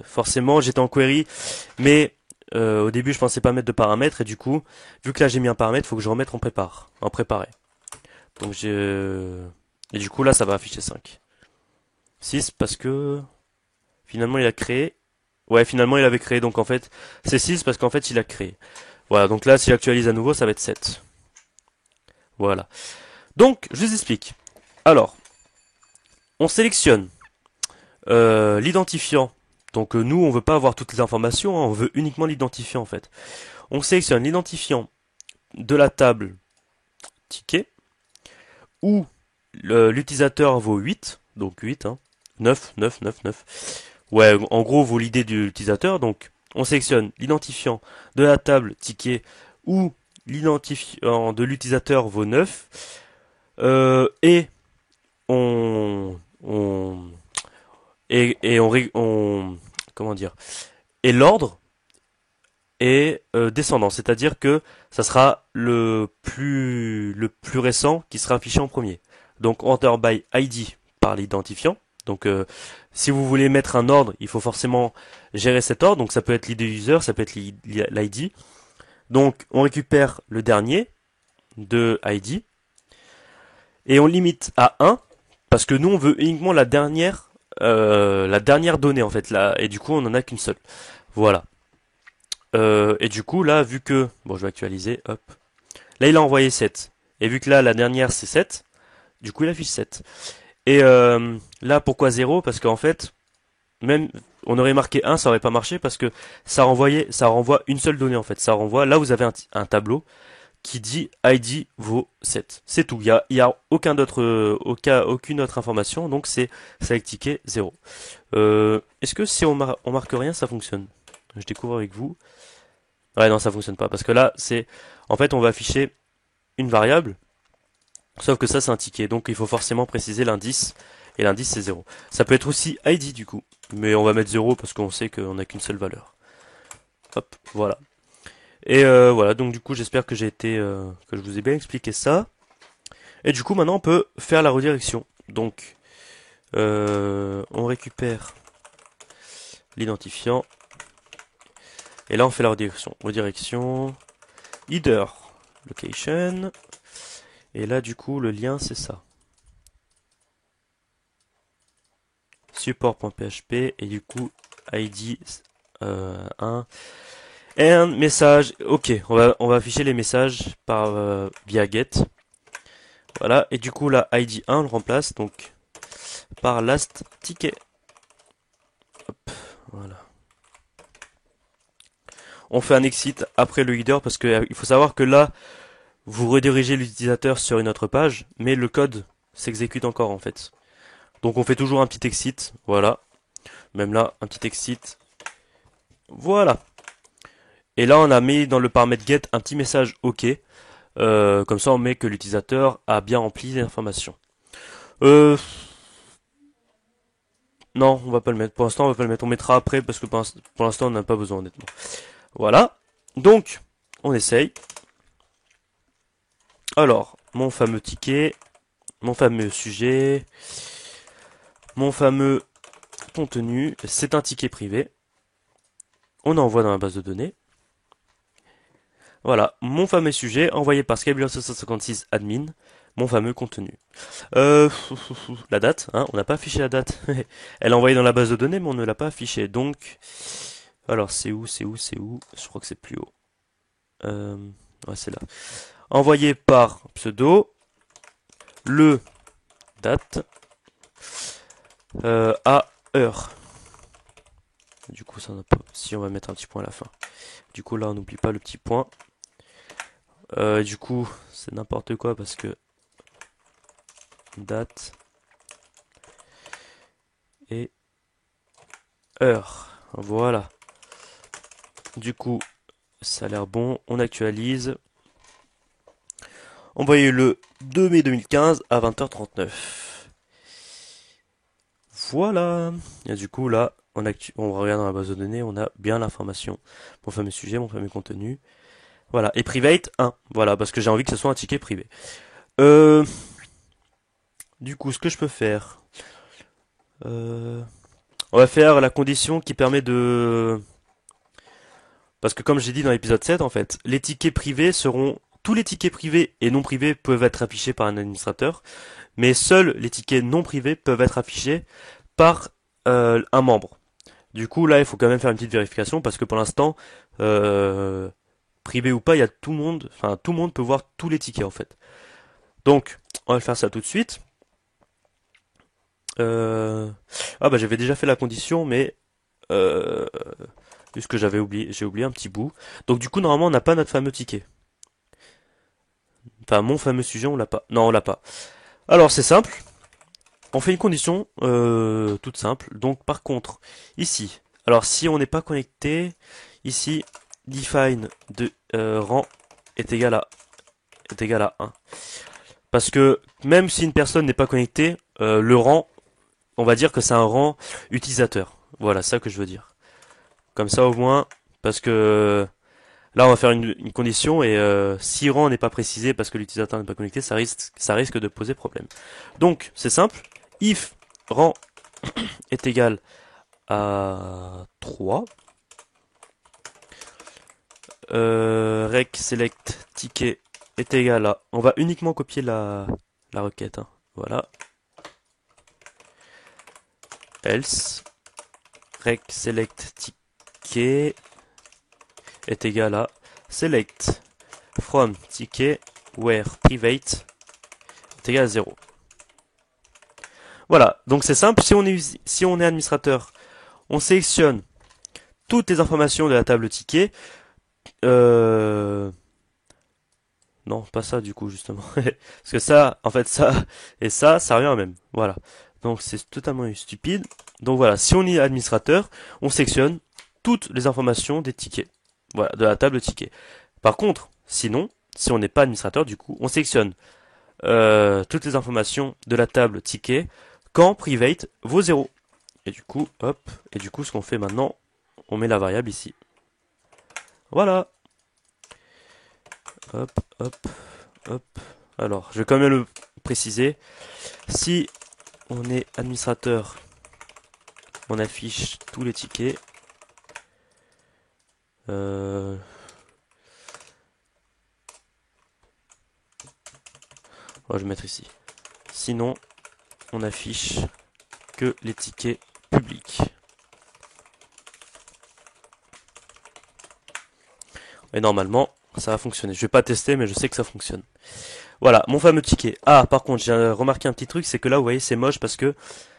A: Forcément, j'étais en query, mais au début, je pensais pas mettre de paramètres. Et du coup, vu que là j'ai mis un paramètre, il faut que je remette en préparé. Donc et du coup là ça va afficher 5. 6 parce que finalement il a créé. Ouais, finalement il avait créé, donc en fait c'est 6 parce qu'en fait il a créé. Voilà, donc là s'il actualise à nouveau ça va être 7. Voilà. Donc je vous explique. Alors, on sélectionne l'identifiant. Donc nous on veut pas avoir toutes les informations, hein, on veut uniquement l'identifiant en fait. On sélectionne l'identifiant de la table ticket où l'utilisateur vaut 8, donc 8, hein, 9, 9, 9, 9. Ouais, en gros, vaut l'idée de l'utilisateur, donc on sélectionne l'identifiant de la table ticket où l'identifiant de l'utilisateur vaut 9, et on comment dire, et l'ordre est descendant, c'est-à-dire que ça sera le plus récent qui sera affiché en premier. Donc order by ID par l'identifiant. Donc si vous voulez mettre un ordre, il faut forcément gérer cet ordre. Donc ça peut être l'ID user, ça peut être l'ID. Donc on récupère le dernier de ID et on limite à 1 parce que nous on veut uniquement la dernière donnée en fait là, et du coup on en a qu'une seule. Voilà. Et du coup là vu que bon je vais actualiser, hop. Là il a envoyé 7. Et vu que là la dernière c'est 7, du coup il affiche 7. Et là pourquoi 0? Parce qu'en fait, même on aurait marqué 1, ça aurait pas marché parce que ça renvoie une seule donnée en fait. Ça renvoie, là vous avez un tableau qui dit ID vaut 7. C'est tout. Il y a aucune autre information, donc c'est avec ticket 0. Est-ce que si on marque rien, ça fonctionne? Je découvre avec vous. Ouais, non, ça fonctionne pas parce que là, en fait, on va afficher une variable, sauf que ça, c'est un ticket, donc il faut forcément préciser l'indice, et l'indice, c'est 0. Ça peut être aussi ID, du coup, mais on va mettre 0 parce qu'on sait qu'on n'a qu'une seule valeur. Hop, voilà. Et voilà, donc du coup, j'espère que que je vous ai bien expliqué ça. Et du coup, maintenant, on peut faire la redirection. Donc, on récupère l'identifiant. Et là, on fait la redirection. Redirection, header, location. Et là, du coup, le lien, c'est ça. Support.php. Et du coup, ID 1. Et un message. Ok, on va afficher les messages via get. Voilà. Et du coup, là, ID 1, on le remplace donc par last ticket. Hop, voilà. On fait un exit après le header parce que il faut savoir que là, vous redirigez l'utilisateur sur une autre page, mais le code s'exécute encore en fait. Donc on fait toujours un petit exit, voilà. Même là, un petit exit. Voilà. Et là, on a mis dans le paramètre get un petit message OK. Comme ça, on met que l'utilisateur a bien rempli les informations. Euh, non, on va pas le mettre. Pour l'instant, on va pas le mettre. On mettra après parce que pour l'instant, on n'a pas besoin, honnêtement. Voilà. Donc, on essaye. Alors, mon fameux ticket, mon fameux sujet, mon fameux contenu, c'est un ticket privé. On envoie dans la base de données. Voilà, mon fameux sujet envoyé par Skyblur756 admin, mon fameux contenu. La date, hein, on n'a pas affiché la date. Elle est envoyée dans la base de données, mais on ne l'a pas affichée. Donc, alors c'est où? Je crois que c'est plus haut. Ouais, c'est là. Envoyé par pseudo, le date à heure. Du coup, ça n'a pas. Si on va mettre un petit point à la fin. Du coup, là, on n'oublie pas le petit point. Du coup, c'est n'importe quoi parce que date et heure. Voilà. Du coup, ça a l'air bon. On actualise. Envoyé le 2 mai 2015 à 20h39. Voilà. Et du coup, là, on regarde dans la base de données, on a bien l'information. Mon fameux sujet, mon fameux contenu. Voilà. Et private 1. Voilà, parce que j'ai envie que ce soit un ticket privé. Du coup, ce que je peux faire. On va faire la condition qui permet de. Parce que comme j'ai dit dans l'épisode 7, en fait, les tickets privés seront. Tous les tickets privés et non privés peuvent être affichés par un administrateur, mais seuls les tickets non privés peuvent être affichés par un membre. Du coup, là, il faut quand même faire une petite vérification parce que pour l'instant, privé ou pas, il y a tout le monde, enfin tout le monde peut voir tous les tickets en fait. Donc, on va faire ça tout de suite. Ah bah j'avais déjà fait la condition, mais puisque j'ai oublié un petit bout. Donc du coup, normalement, on n'a pas notre fameux ticket. Enfin, mon fameux sujet, on l'a pas. Non, on l'a pas. Alors, c'est simple. On fait une condition toute simple. Donc, par contre, ici, alors si on n'est pas connecté, ici, define de rang est égal à 1. Parce que même si une personne n'est pas connectée, le rang, on va dire que c'est un rang utilisateur. Voilà, ça que je veux dire. Comme ça au moins, parce que là on va faire une condition et si rang n'est pas précisé parce que l'utilisateur n'est pas connecté, ça risque de poser problème. Donc c'est simple, if rang est égal à 3, rec select ticket est égal à, on va uniquement copier la requête, hein. Voilà, else rec select ticket est égal à select from ticket where private est égal à 0. Voilà, donc c'est simple, si on est administrateur, on sélectionne toutes les informations de la table ticket. Non, pas ça du coup justement. Parce que ça, en fait ça et ça revient au même. Voilà. Donc c'est totalement stupide. Donc voilà, si on est administrateur, on sélectionne toutes les informations des tickets. Voilà, de la table ticket. Par contre, sinon, si on n'est pas administrateur, du coup, on sélectionne toutes les informations de la table ticket quand private vaut 0. Et du coup, hop, et du coup, ce qu'on fait maintenant, on met la variable ici. Voilà. Hop, hop, hop. Alors, je vais quand même le préciser. Si on est administrateur, on affiche tous les tickets. Je vais mettre ici. Sinon, on affiche que les tickets publics. Et normalement, ça va fonctionner. Je vais pas tester, mais je sais que ça fonctionne. Voilà, mon fameux ticket. Ah, par contre, j'ai remarqué un petit truc, c'est que là, vous voyez, c'est moche parce que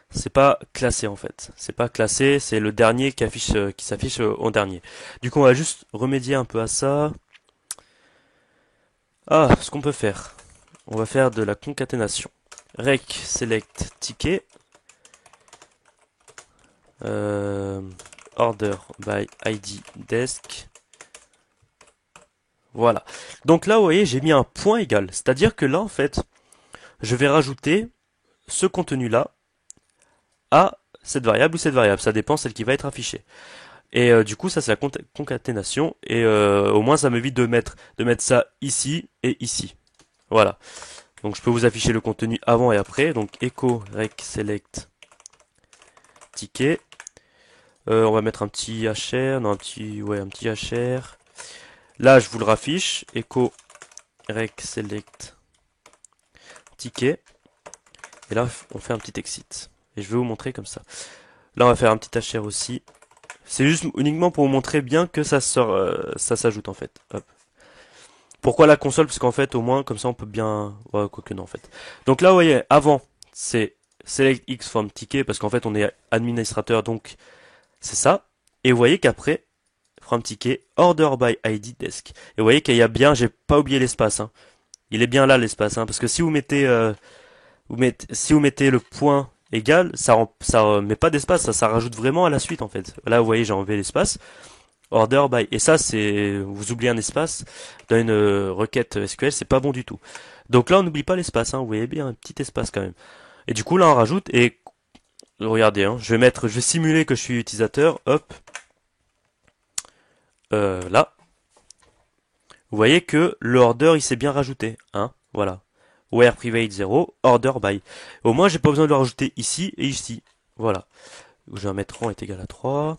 A: c'est pas classé en fait. C'est pas classé, c'est le dernier qui s'affiche en dernier. Du coup, on va juste remédier un peu à ça. Ah, ce qu'on peut faire. On va faire de la concaténation. Rec select ticket. Euh, order by ID desk. Voilà. Donc là, vous voyez, j'ai mis un point égal. C'est-à-dire que là, en fait, je vais rajouter ce contenu-là à cette variable ou cette variable. Ça dépend celle qui va être affichée. Et du coup, ça c'est la concaténation. Et au moins, ça m'évite de mettre ça ici et ici. Voilà. Donc je peux vous afficher le contenu avant et après. Donc echo rec select ticket. On va mettre un petit hr, non un petit hr. Là, je vous le raffiche. Echo rec select ticket. Et là, on fait un petit exit. Et je vais vous montrer comme ça. Là, on va faire un petit hr aussi. C'est juste uniquement pour vous montrer bien que ça sort, ça s'ajoute en fait. Hop. Pourquoi la console? Parce qu'en fait, au moins, comme ça, on peut bien... Ouais, quoique non, en fait. Donc là, vous voyez, avant, c'est select x from ticket, parce qu'en fait, on est administrateur, donc c'est ça. Et vous voyez qu'après, from ticket, order by ID desk. Et vous voyez qu'il y a bien, j'ai pas oublié l'espace, hein. Il est bien là, l'espace, hein, parce que si si vous mettez le point égal, ça met pas d'espace, ça rajoute vraiment à la suite, en fait. Là, vous voyez, j'ai enlevé l'espace. Order by. Et ça, c'est, vous oubliez un espace dans une requête SQL, c'est pas bon du tout. Donc là, on n'oublie pas l'espace, hein. Vous voyez bien un petit espace quand même. Et du coup, là, on rajoute et regardez, hein, je vais simuler que je suis utilisateur. Hop, là, vous voyez que le order il s'est bien rajouté, hein. Voilà. Where private 0, order by. Au moins, j'ai pas besoin de le rajouter ici et ici. Voilà. Je vais mettre rang est égal à 3.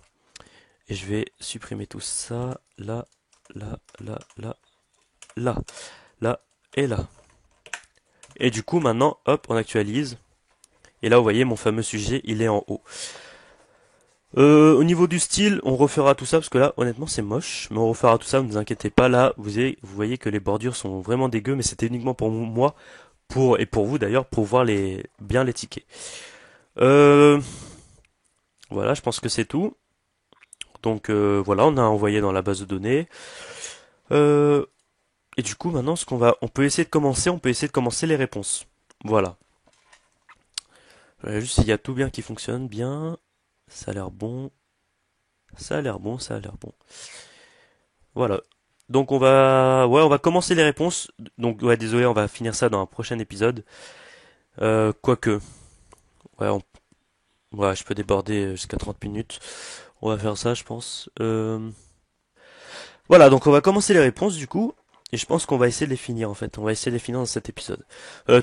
A: Et je vais supprimer tout ça. Là, là, là, là, là, là et là. Et du coup, maintenant, hop, on actualise. Et là, vous voyez, mon fameux sujet, il est en haut. Au niveau du style, on refera tout ça, parce que là, honnêtement, c'est moche. Mais on refera tout ça, ne vous inquiétez pas. Là, vous voyez que les bordures sont vraiment dégueu, mais c'était uniquement pour moi, et pour vous d'ailleurs, pour voir bien les tickets. Euh, voilà, je pense que c'est tout. Donc voilà, on a envoyé dans la base de données. Euh, et du coup, maintenant, on peut essayer de commencer, les réponses. Voilà. Juste s'il y a tout bien qui fonctionne bien. Ça a l'air bon. Ça a l'air bon, ça a l'air bon. Voilà. Donc on va commencer les réponses. Donc ouais, désolé, on va finir ça dans un prochain épisode. Quoique, ouais, ouais, je peux déborder jusqu'à 30 minutes. On va faire ça, je pense. Voilà, donc on va commencer les réponses du coup. Et je pense qu'on va essayer de les finir en fait. On va essayer de les finir dans cet épisode.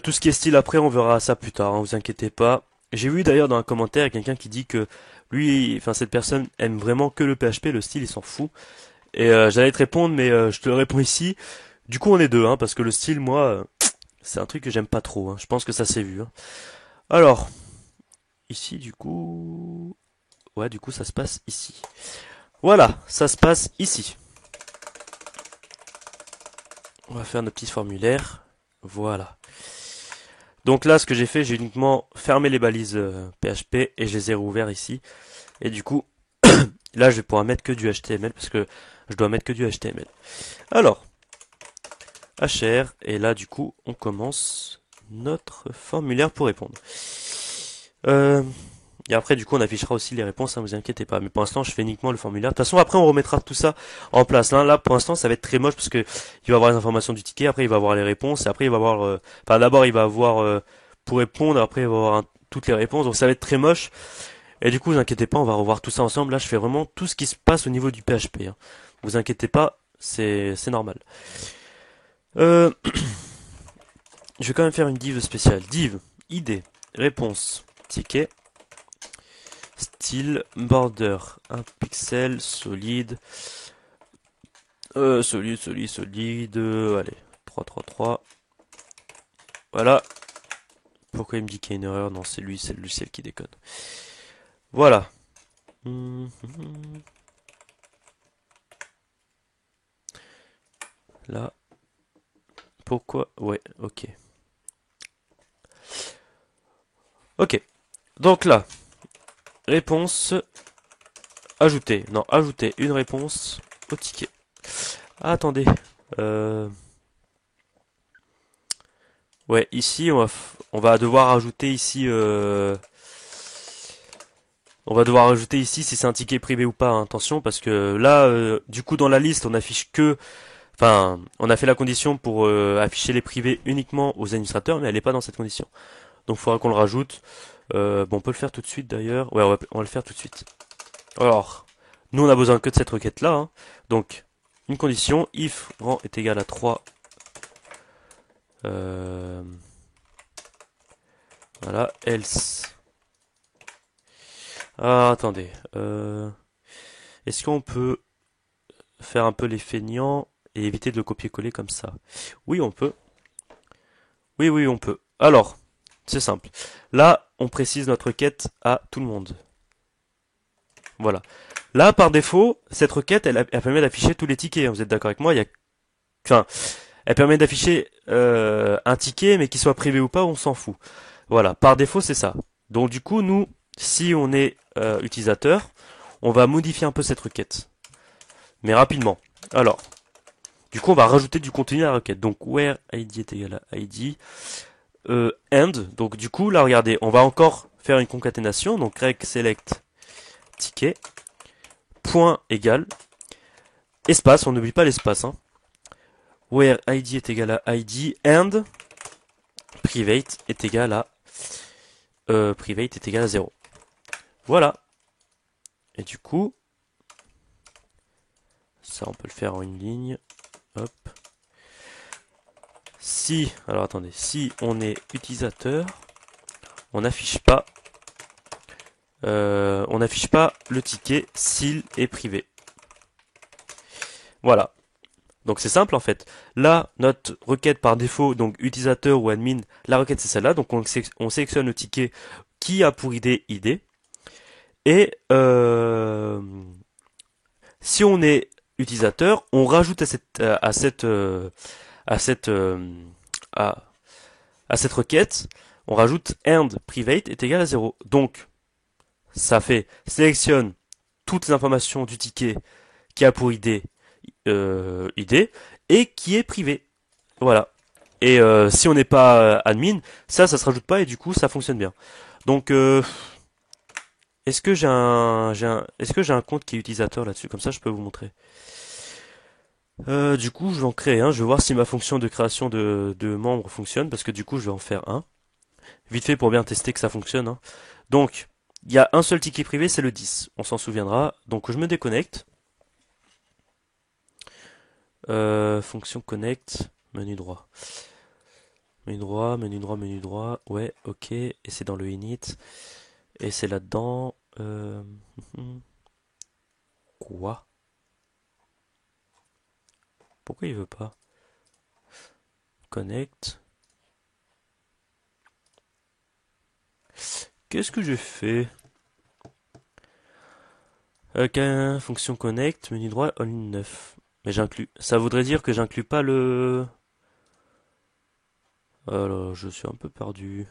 A: Tout ce qui est style après, on verra ça plus tard, hein, vous inquiétez pas. J'ai vu d'ailleurs dans un commentaire quelqu'un qui dit que lui, enfin cette personne aime vraiment que le PHP, le style il s'en fout. Et j'allais te répondre, mais je te le réponds ici. Du coup on est deux, hein, parce que le style, moi, c'est un truc que j'aime pas trop. Hein. Je pense que ça s'est vu. Hein. Alors, ici du coup... Ouais, du coup ça se passe ici. Voilà, ça se passe ici. On va faire nos petits formulaires. Voilà. Donc là, ce que j'ai fait, j'ai uniquement fermé les balises PHP et je les ai rouverts ici. Et du coup, là, je vais pouvoir mettre que du HTML parce que je dois mettre que du HTML. Alors, HR, et là, du coup, on commence notre formulaire pour répondre. Euh, et après, du coup, on affichera aussi les réponses, hein, vous inquiétez pas. Mais pour l'instant, je fais uniquement le formulaire. De toute façon, après, on remettra tout ça en place. Là, pour l'instant, ça va être très moche parce que il va avoir les informations du ticket, après, il va avoir les réponses, et après, il va avoir... Enfin, d'abord, il va avoir pour répondre, après, il va avoir toutes les réponses. Donc, ça va être très moche. Et du coup, vous inquiétez pas, on va revoir tout ça ensemble. Là, je fais vraiment tout ce qui se passe au niveau du PHP. Hein. Vous inquiétez pas, c'est normal. Euh, je vais quand même faire une div spéciale. Div, ID, réponse, ticket, style, border, un pixel, solide, solide, allez, 3. Voilà. Pourquoi il me dit qu'il y a une erreur? Non, c'est lui, c'est le logiciel qui déconne. Voilà. Là. Pourquoi? Ouais, ok. Ok. Donc là, réponse ajouter. Non, ajouter une réponse au ticket. Ah, attendez. Euh... Ouais, ici, on va devoir ajouter ici... On va devoir ajouter ici si c'est un ticket privé ou pas, hein, attention, parce que là, du coup, dans la liste, on affiche que, enfin, on a fait la condition pour afficher les privés uniquement aux administrateurs, mais elle n'est pas dans cette condition. Donc, il faudra qu'on le rajoute. Bon, on peut le faire tout de suite d'ailleurs. Ouais, on va le faire tout de suite. Alors, nous, on a besoin que de cette requête-là, hein. Donc, une condition, if rang est égal à 3. Euh, voilà, else. Ah, attendez. Est-ce qu'on peut faire un peu les feignants et éviter de le copier-coller comme ça? Oui, on peut. Oui, oui, on peut. Alors, c'est simple. Là, on précise notre requête à tout le monde. Voilà. Là, par défaut, cette requête, elle permet d'afficher tous les tickets. Vous êtes d'accord avec moi? Enfin, elle permet d'afficher un ticket, mais qu'il soit privé ou pas, on s'en fout. Voilà. Par défaut, c'est ça. Donc, du coup, nous, si on est utilisateur, on va modifier un peu cette requête, mais rapidement. Alors, du coup, on va rajouter du contenu à la requête. Donc, where id est égal à id end. Donc, du coup, là, regardez, on va encore faire une concaténation. Donc, rec select ticket point égal espace. On n'oublie pas l'espace, hein. Where id est égal à id and private est égal à private est égal à 0. Voilà. Et du coup, ça, on peut le faire en une ligne. Hop. Si, alors attendez, si on est utilisateur, on n'affiche pas le ticket s'il est privé. Voilà. Donc c'est simple en fait. Là, notre requête par défaut, donc utilisateur ou admin, la requête c'est celle-là. Donc on sélectionne le ticket qui a pour ID. Et si on est utilisateur, on rajoute à cette requête, on rajoute end private est égal à 0. Donc ça fait sélectionne toutes les informations du ticket qui a pour ID et qui est privé. Voilà. Et si on n'est pas admin, ça se rajoute pas et du coup ça fonctionne bien. Donc est-ce que est-ce que j'ai un compte qui est utilisateur là-dessus? Comme ça je peux vous montrer. Du coup je vais en créer un. Je vais voir si ma fonction de création de membres fonctionne parce que du coup je vais en faire un. Vite fait pour bien tester que ça fonctionne, hein. Donc il y a un seul ticket privé, c'est le 10. On s'en souviendra. Donc je me déconnecte. Fonction connect, menu droit. Menu droit. Ouais, ok. Et c'est dans le init. Et c'est là-dedans. Quoi? Pourquoi il veut pas? Connect. Qu'est-ce que j'ai fait? Fonction connect, menu droit, all in 9. Mais j'inclus. Ça voudrait dire que j'inclus pas le. Alors, je suis un peu perdu.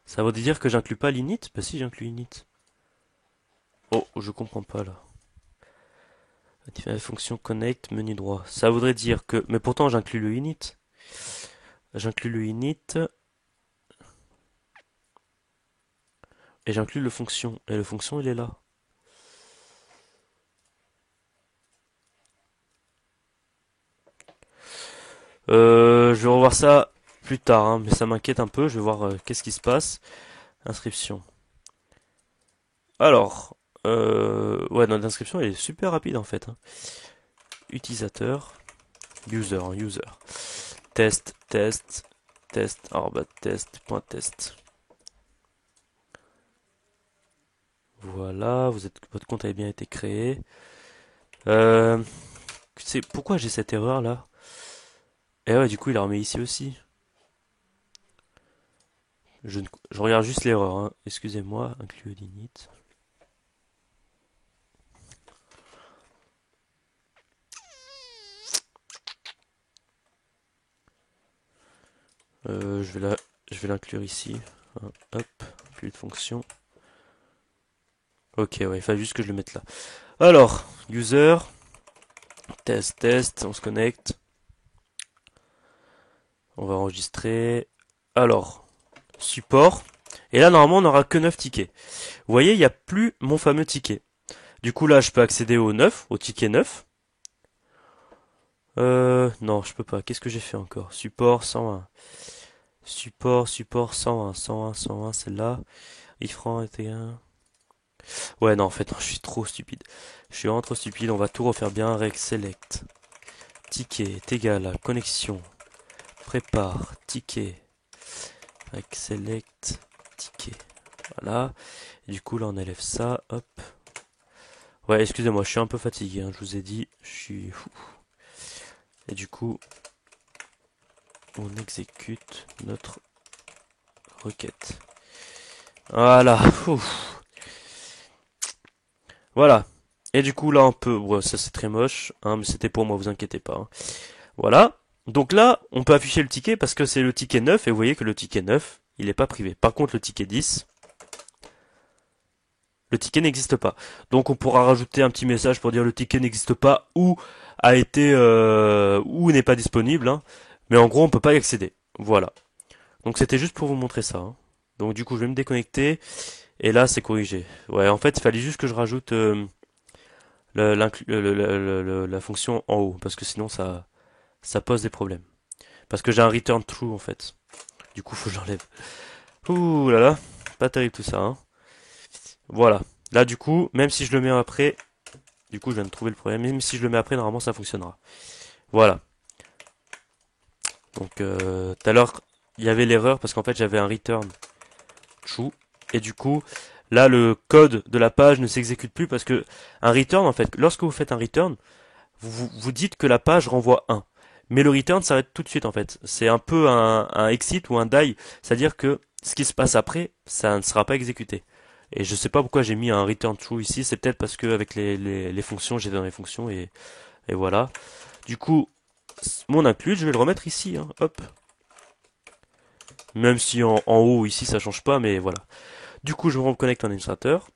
A: Ça veut dire que j'inclus pas l'init? Bah si, j'inclus init. Oh, je comprends pas là. Fonction connect, menu droit. Ça voudrait dire que... Mais pourtant, j'inclus le init. J'inclus le init. Et j'inclus le fonction. Et le fonction, il est là. Je vais revoir ça plus tard, hein, mais ça m'inquiète un peu. Je vais voir qu'est-ce qui se passe. Inscription. Alors, ouais, notre inscription elle est super rapide en fait, hein. Utilisateur, user. Test, arroba test.test. Voilà, votre compte a bien été créé. C'est pourquoi j'ai cette erreur là? Et ouais, du coup, il a remis ici aussi. Je regarde juste l'erreur, hein. Excusez-moi, inclus l'init. Je vais l'inclure ici. Hein, hop, plus de fonction. Ok, ouais, il fallait juste que je le mette là. Alors, user, test, on se connecte. On va enregistrer. Alors, support. Et là, normalement, on n'aura que 9 tickets. Vous voyez, il n'y a plus mon fameux ticket. Du coup, là, je peux accéder au 9, au ticket 9. Non, je peux pas. Qu'est-ce que j'ai fait encore? Support 101. Support 101, celle-là. Ifran était un. Ouais, non, en fait, non, je suis trop stupide. Je suis vraiment trop stupide. On va tout refaire bien. Reg select. Ticket est égal à connexion. Prépare. Ticket. Reg select. Ticket. Voilà. Et du coup, là, on élève ça. Hop. Ouais, excusez-moi, je suis un peu fatigué, hein, je vous ai dit. Je suis fou. Et du coup, on exécute notre requête. Voilà. Ouf. Voilà. Et du coup, là, on peut. Ouais, ça, c'est très moche, hein, mais c'était pour moi, vous inquiétez pas, hein. Voilà. Donc là, on peut afficher le ticket parce que c'est le ticket 9, et vous voyez que le ticket 9, il n'est pas privé. Par contre, le ticket 10, le ticket n'existe pas. Donc on pourra rajouter un petit message pour dire le ticket n'existe pas ou a été ou n'est pas disponible, hein. Mais en gros, on peut pas y accéder. Voilà. Donc c'était juste pour vous montrer ça, hein. Donc du coup, je vais me déconnecter et là, c'est corrigé. Ouais, en fait, il fallait juste que je rajoute la fonction en haut parce que sinon ça pose des problèmes. Parce que j'ai un return true en fait. Du coup, faut que j'enlève. Ouh là là, pas terrible tout ça, hein. Voilà. Là, du coup, même si je le mets après, du coup, je viens de trouver le problème. Même si je le mets après, normalement, ça fonctionnera. Voilà. Donc, tout à l'heure, il y avait l'erreur parce qu'en fait, j'avais un return true. Et du coup, là, le code de la page ne s'exécute plus parce que un return, en fait, lorsque vous faites un return, vous dites que la page renvoie 1. Mais le return s'arrête tout de suite, en fait. C'est un peu un exit ou un die. C'est-à-dire que ce qui se passe après, ça ne sera pas exécuté. Et je sais pas pourquoi j'ai mis un return true ici. C'est peut-être parce que avec les fonctions, j'ai dans les fonctions et voilà. Du coup, mon include, je vais le remettre ici, hein. Hop. Même si en haut ici ça change pas, mais voilà. Du coup, je me reconnecte en administrateur.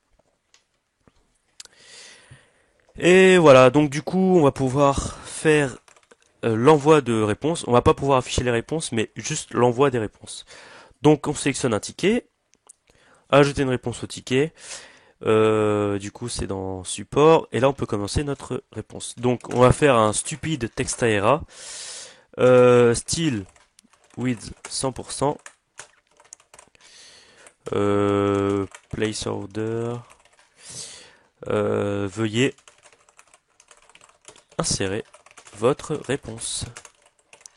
A: Et voilà, donc du coup, on va pouvoir faire l'envoi de réponses. On va pas pouvoir afficher les réponses, mais juste l'envoi des réponses. Donc on sélectionne un ticket, ajouter une réponse au ticket. Du coup, c'est dans support. Et là, on peut commencer notre réponse. Donc, on va faire un stupide text era. Style with 100%. Placeholder. Veuillez insérer votre réponse.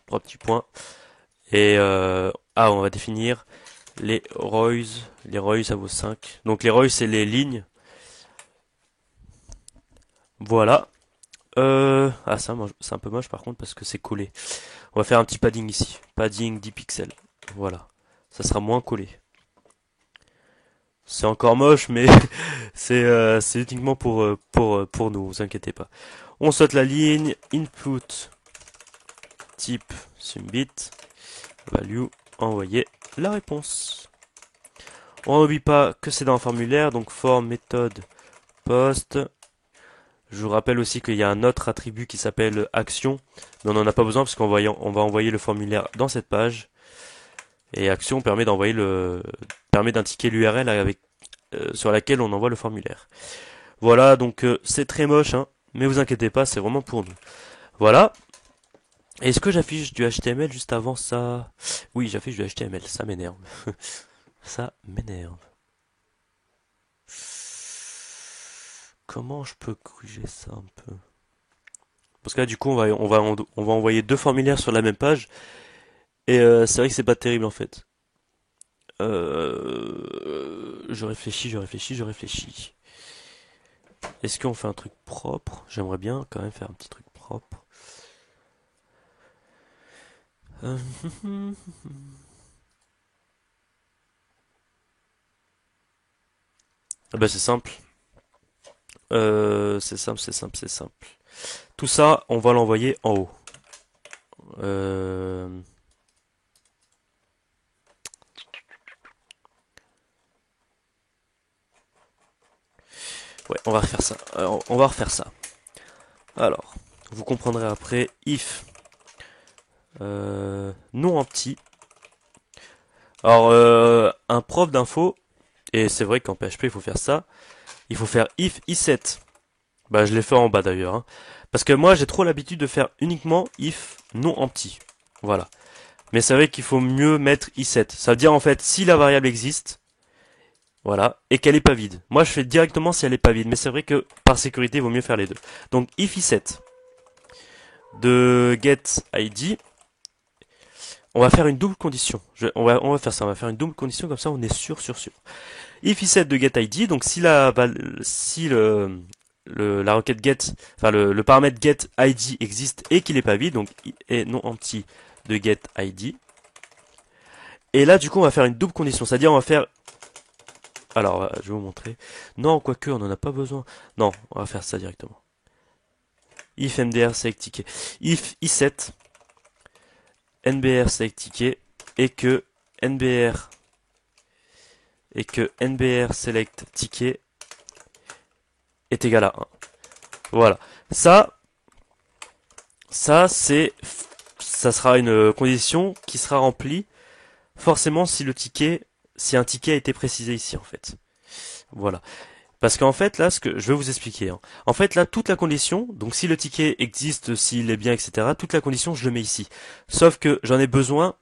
A: Trois petits points. Et on va définir les rows. Les rows, ça vaut 5. Donc, les rows, c'est les lignes. Voilà. Ça, c'est un peu moche par contre parce que c'est collé. On va faire un petit padding ici. Padding 10 pixels. Voilà. Ça sera moins collé. C'est encore moche, mais c'est uniquement pour nous, vous inquiétez pas. On saute la ligne. Input. Type sumbit. Value. Envoyer la réponse. On n'oublie pas que c'est dans un formulaire. Donc form méthode post. Je vous rappelle aussi qu'il y a un autre attribut qui s'appelle action, mais on n'en a pas besoin parce qu'on va envoyer le formulaire dans cette page. Et action permet d'indiquer l'URL avec sur laquelle on envoie le formulaire. Voilà, donc c'est très moche, hein, mais vous inquiétez pas, c'est vraiment pour nous. Voilà. Est-ce que j'affiche du HTML juste avant ça? Oui, j'affiche du HTML, ça m'énerve. Ça m'énerve. Comment je peux corriger ça un peu? Parce que là, du coup, on va envoyer deux formulaires sur la même page. Et c'est vrai que c'est pas terrible en fait. Je réfléchis. Est-ce qu'on fait un truc propre? J'aimerais bien quand même faire un petit truc propre. Euh, Ah bah c'est simple. C'est simple. Tout ça, on va l'envoyer en haut. Euh, Ouais, on va refaire ça. Alors, on va refaire ça. Alors, vous comprendrez après. If non empty. Alors, un prof d'info, et c'est vrai qu'en PHP il faut faire ça, il faut faire if i7. Bah je l'ai fait en bas d'ailleurs, hein. Parce que moi j'ai trop l'habitude de faire uniquement if non empty. Voilà. Mais c'est vrai qu'il faut mieux mettre i7. Ça veut dire en fait si la variable existe, voilà, et qu'elle est pas vide. Moi je fais directement si elle est pas vide, mais c'est vrai que par sécurité il vaut mieux faire les deux. Donc if i7 de get id, on va faire une double condition. On va faire ça, on va faire une double condition comme ça on est sûr. If i7 de get id, donc si si la requête get, enfin le paramètre get id existe et qu'il est pas vide, donc est non empty de get id. Et là du coup on va faire une double condition, c'est-à-dire on va faire, alors je vais vous montrer. Non, quoique on en a pas besoin. Non, on va faire ça directement. If mdr select ticket, if i7 nbr select ticket et que nbr select ticket est égal à 1. Voilà. Ça sera une condition qui sera remplie forcément si un ticket a été précisé ici en fait. Voilà. Parce qu'en fait là, ce que je vais vous expliquer, hein. En fait là, toute la condition, donc si le ticket existe, s'il est bien, etc. Toute la condition, je le mets ici. Sauf que j'en ai besoin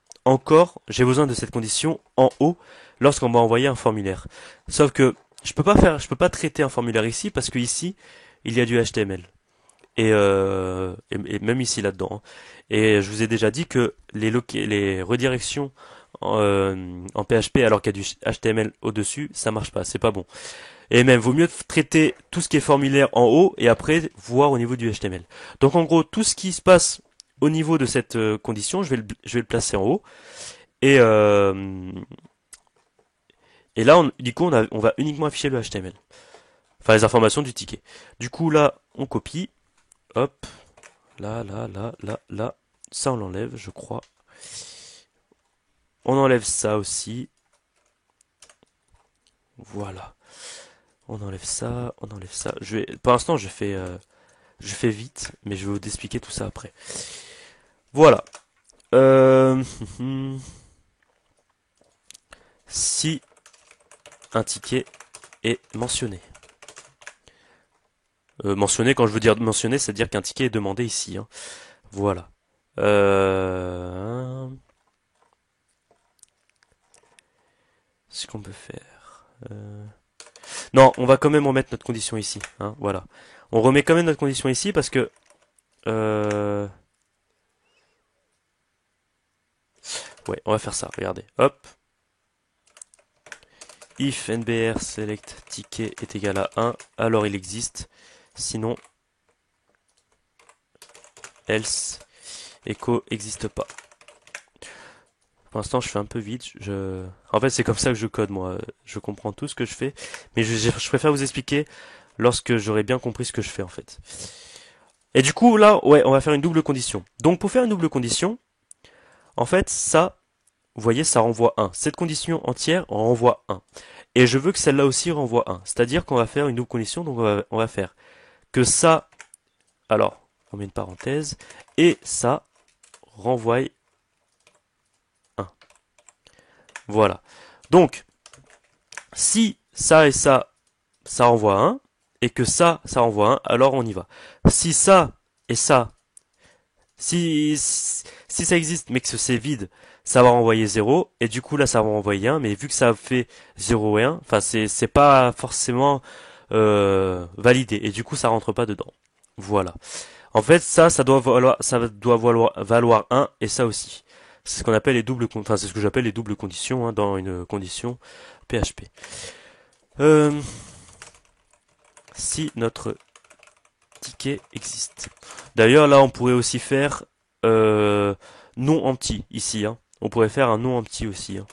A: j'ai besoin de cette condition en haut lorsqu'on m'a envoyé un formulaire. Sauf que je peux pas traiter un formulaire ici parce que ici il y a du HTML. Et même ici là-dedans, hein. Et je vous ai déjà dit que les redirections en PHP alors qu'il y a du HTML au-dessus, ça marche pas, c'est pas bon. Et même, vaut mieux traiter tout ce qui est formulaire en haut et après voir au niveau du HTML. Donc en gros, tout ce qui se passe au niveau de cette condition, je vais le placer en haut. Et, euh, et là, du coup, on va uniquement afficher le HTML. Enfin, les informations du ticket. Du coup, là, on copie. Hop. Là. Ça, on l'enlève, je crois. On enlève ça aussi. Voilà. On enlève ça, on enlève ça. Pour l'instant, je fais vite, mais je vais vous expliquer tout ça après. Voilà. Euh, si un ticket est mentionné. Mentionné, quand je veux dire mentionné, c'est-à-dire qu'un ticket est demandé ici, hein. Voilà. Ce qu'on peut faire. Non, on va quand même remettre notre condition ici, hein. Voilà. On remet quand même notre condition ici parce que ouais, on va faire ça. Regardez. Hop. If nbr select ticket est égal à 1, alors il existe. Sinon, else echo n'existe pas. Pour l'instant, je fais un peu vite. En fait, c'est comme ça que je code, moi. Je comprends tout ce que je fais, mais je préfère vous expliquer lorsque j'aurai bien compris ce que je fais, en fait. Et du coup, là, ouais, on va faire une double condition. Donc, pour faire une double condition, en fait, ça, vous voyez, ça renvoie 1. Cette condition entière renvoie 1. Et je veux que celle-là aussi renvoie 1. C'est-à-dire qu'on va faire une double condition, donc on va faire que ça, alors, on met une parenthèse, et ça renvoie 1. Voilà. Donc, si ça et ça renvoie 1, et que ça renvoie 1, alors on y va. Si ça et ça, si ça existe mais que c'est vide, ça va renvoyer 0, et du coup là ça va renvoyer 1, mais vu que ça fait 0 et 1, enfin c'est pas forcément validé, et du coup ça rentre pas dedans. Voilà. En fait ça doit valoir 1, et ça aussi. C'est ce qu'on appelle les enfin c'est ce que j'appelle les doubles conditions, hein, dans une condition PHP. Euh, si notre ticket existe. D'ailleurs, là, on pourrait aussi faire non empty ici, hein. On pourrait faire un non empty aussi, hein.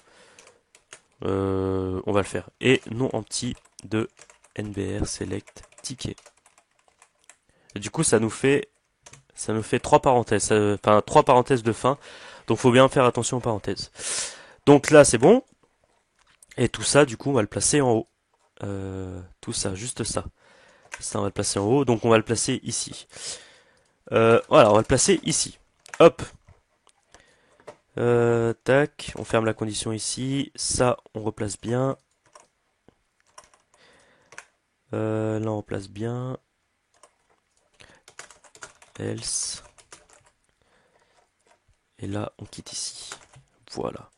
A: On va le faire. Et non empty de nbr select ticket. Et du coup, ça nous fait trois parenthèses, enfin trois parenthèses de fin. Donc, faut bien faire attention aux parenthèses. Donc là, c'est bon. Et tout ça, du coup, on va le placer en haut. Tout ça, juste ça. Ça, on va le placer en haut. Donc, on va le placer ici. Voilà, on va le placer ici. Hop. Tac, on ferme la condition ici. Ça, on replace bien. Là, on place bien. Else. Et là, on quitte ici. Voilà.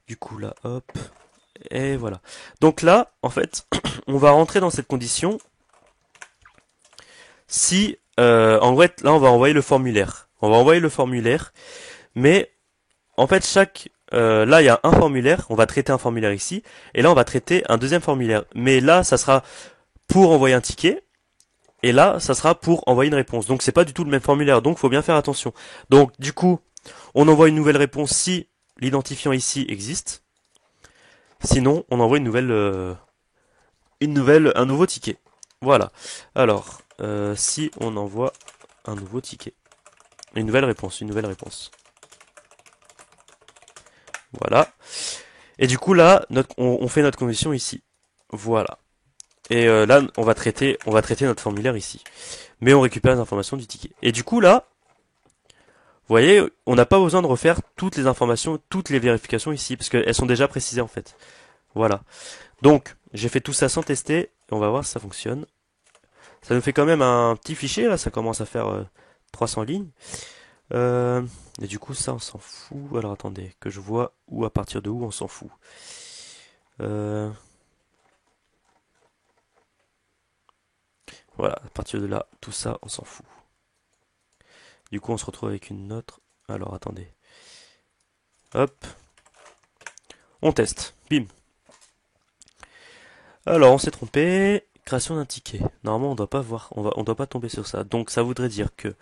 A: Du coup, là, hop. Et voilà. Donc là, en fait, on va rentrer dans cette condition si, en fait, là, on va envoyer le formulaire. On va envoyer le formulaire, mais en fait, là, il y a un formulaire. On va traiter un formulaire ici, et là, on va traiter un deuxième formulaire. Mais là, ça sera pour envoyer un ticket. Et là, ça sera pour envoyer une réponse. Donc c'est pas du tout le même formulaire, donc faut bien faire attention. Donc du coup, on envoie une nouvelle réponse si l'identifiant ici existe. Sinon, on envoie un nouveau ticket. Voilà. Alors, si on envoie un nouveau ticket, une nouvelle réponse. Voilà. Et du coup là, on fait notre condition ici. Voilà. Et là, on va traiter notre formulaire ici. Mais on récupère les informations du ticket. Et du coup là, vous voyez, on n'a pas besoin de refaire toutes les informations, toutes les vérifications ici, parce qu'elles sont déjà précisées en fait. Voilà. Donc, j'ai fait tout ça sans tester, et on va voir si ça fonctionne. Ça nous fait quand même un petit fichier, là, ça commence à faire 300 lignes. Euh, et du coup, ça, on s'en fout. Alors, attendez, que je vois où, à partir de où, on s'en fout. Euh, voilà, à partir de là, tout ça, on s'en fout. Du coup, on se retrouve avec une autre. Alors, attendez. Hop. On teste. Bim. Alors, on s'est trompé. Création d'un ticket. Normalement, on doit pas voir, on doit pas tomber sur ça. Donc, ça voudrait dire que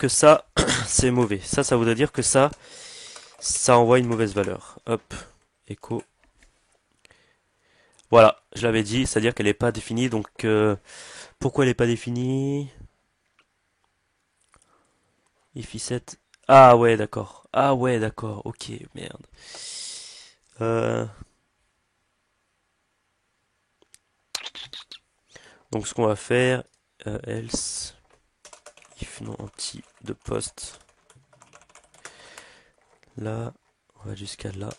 A: ça, c'est mauvais. Ça voudrait dire que ça envoie une mauvaise valeur. Hop, echo. Voilà, je l'avais dit, c'est-à-dire qu'elle n'est pas définie. Donc, pourquoi elle n'est pas définie? If set. Ah ouais, d'accord. Ah ouais, d'accord. Ok, merde. Euh, donc, ce qu'on va faire, else, if non anti de poste. Là, on va jusqu'à là.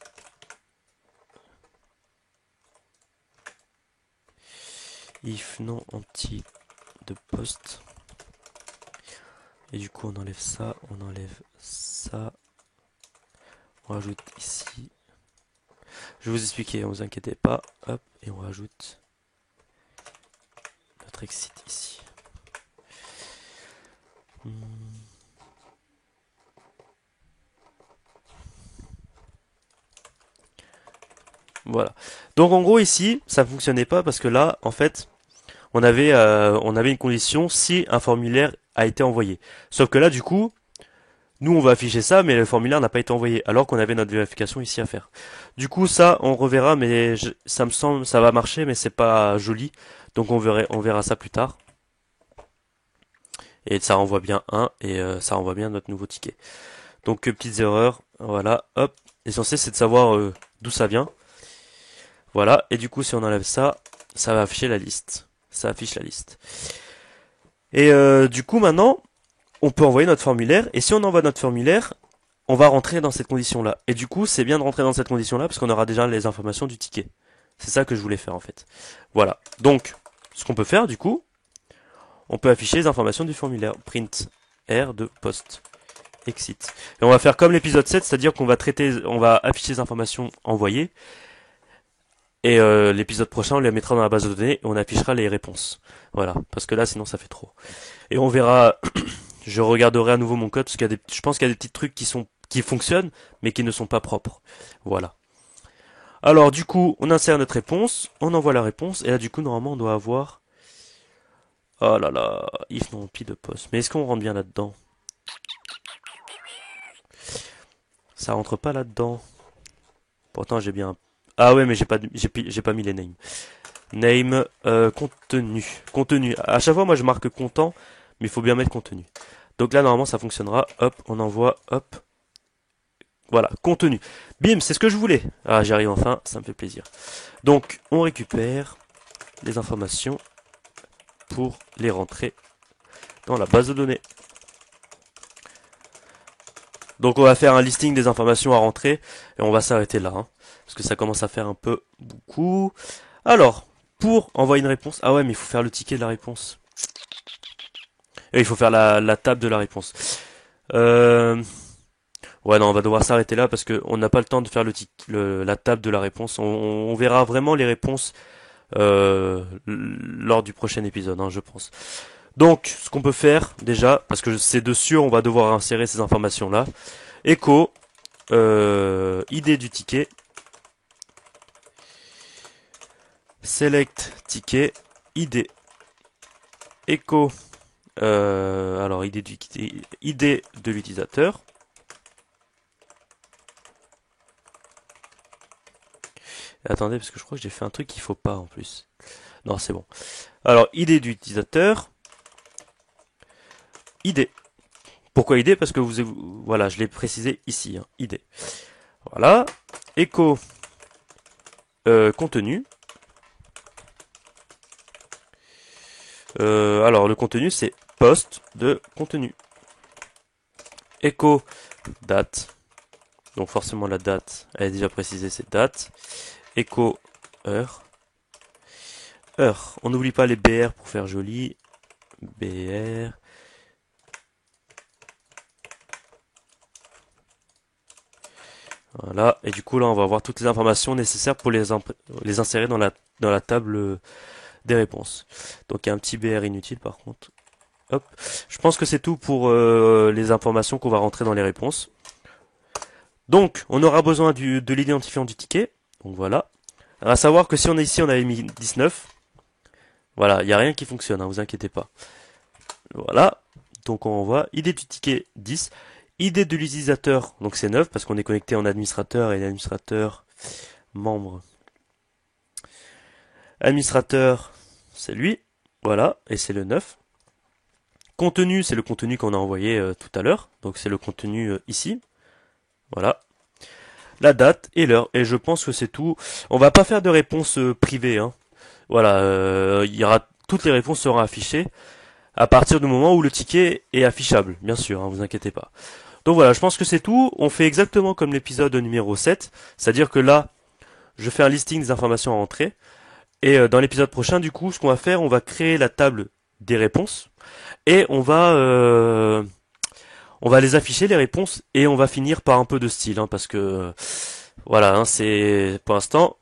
A: If non anti de poste. Et du coup, on enlève ça, on enlève ça. On rajoute ici. Je vais vous expliquer, ne vous inquiétez pas. Hop, et on rajoute notre exit ici. Voilà. Donc en gros ici, ça ne fonctionnait pas parce que là, en fait, on avait une condition si un formulaire a été envoyé. Sauf que là, du coup, nous on va afficher ça, mais le formulaire n'a pas été envoyé, alors qu'on avait notre vérification ici à faire. Du coup, ça, on reverra, mais ça me semble, ça va marcher, mais c'est pas joli. Donc on verra ça plus tard. Et ça renvoie bien 1 et ça renvoie bien notre nouveau ticket. Donc petites erreurs, voilà, hop. L'essentiel c'est de savoir d'où ça vient. Voilà, et du coup si on enlève ça, ça va afficher la liste. Ça affiche la liste. Et du coup maintenant, on peut envoyer notre formulaire. Et si on envoie notre formulaire, on va rentrer dans cette condition-là. Et du coup, c'est bien de rentrer dans cette condition-là parce qu'on aura déjà les informations du ticket. C'est ça que je voulais faire en fait. Voilà. Donc, ce qu'on peut faire du coup, on peut afficher les informations du formulaire. Print R de post. Exit. Et on va faire comme l'épisode 7, c'est-à-dire qu'on va afficher les informations envoyées. Et l'épisode prochain, on les mettra dans la base de données et on affichera les réponses. Voilà. Parce que là, sinon, ça fait trop. Et on verra, je regarderai à nouveau mon code parce je pense qu'il y a des petits trucs qui fonctionnent, mais qui ne sont pas propres. Voilà. Alors, du coup, on insère notre réponse, on envoie la réponse, et là, du coup, normalement, on doit avoir, oh là là, if non pi de poste. Mais est-ce qu'on rentre bien là-dedans? Ça rentre pas là-dedans. Pourtant, j'ai bien, ah ouais, mais j'ai pas mis les names. Name, contenu. Contenu. À chaque fois, moi, je marque content, mais il faut bien mettre contenu. Donc là, normalement, ça fonctionnera. Hop, on envoie, hop. Voilà, contenu. Bim, c'est ce que je voulais. Ah, j'y arrive enfin, ça me fait plaisir. Donc, on récupère les informations pour les rentrer dans la base de données. Donc on va faire un listing des informations à rentrer et on va s'arrêter là, hein, parce que ça commence à faire un peu beaucoup. Alors, pour envoyer une réponse, ah ouais, mais il faut faire le ticket de la réponse. Et il faut faire la table de la réponse. Euh... Ouais, non, on va devoir s'arrêter là parce que on n'a pas le temps de faire la table de la réponse. On verra vraiment les réponses lors du prochain épisode, hein, je pense. Donc, ce qu'on peut faire déjà, parce que c'est de sûr, on va devoir insérer ces informations-là. Echo, idée du ticket, select ticket, idée, echo, alors idée de l'utilisateur. Attendez, parce que je crois que j'ai fait un truc qu'il faut pas en plus. Non, c'est bon. Alors, idée du utilisateur, idée. Pourquoi idée? Parce que voilà, je l'ai précisé ici, hein, idée. Voilà. Echo contenu. Alors le contenu c'est post de contenu. Echo date. Donc forcément la date, elle est déjà précisée, c'est date. Echo heure. Heure. On n'oublie pas les BR pour faire joli. BR. Voilà, et du coup là on va avoir toutes les informations nécessaires pour les insérer dans la table des réponses. Donc il y a un petit BR inutile par contre. Hop. Je pense que c'est tout pour les informations qu'on va rentrer dans les réponses. Donc on aura besoin de l'identifiant du ticket. Donc voilà. Alors, à savoir que si on est ici on avait mis 19. Voilà, il n'y a rien qui fonctionne, hein, vous inquiétez pas. Voilà. Donc on voit ID du ticket 10. ID de l'utilisateur, donc c'est 9 parce qu'on est connecté en administrateur et l'administrateur membre. Administrateur, c'est lui. Voilà, et c'est le 9. Contenu, c'est le contenu qu'on a envoyé tout à l'heure. Donc c'est le contenu ici. Voilà. La date et l'heure. Et je pense que c'est tout. On va pas faire de réponse privée, hein. Voilà, toutes les réponses seront affichées à partir du moment où le ticket est affichable, bien sûr, hein, vous inquiétez pas. Donc voilà, je pense que c'est tout. On fait exactement comme l'épisode numéro 7, c'est-à-dire que là, je fais un listing des informations à entrer. Et dans l'épisode prochain, du coup, ce qu'on va faire, on va créer la table des réponses et on va les afficher les réponses et on va finir par un peu de style, hein, parce que voilà, hein, c'est pour l'instant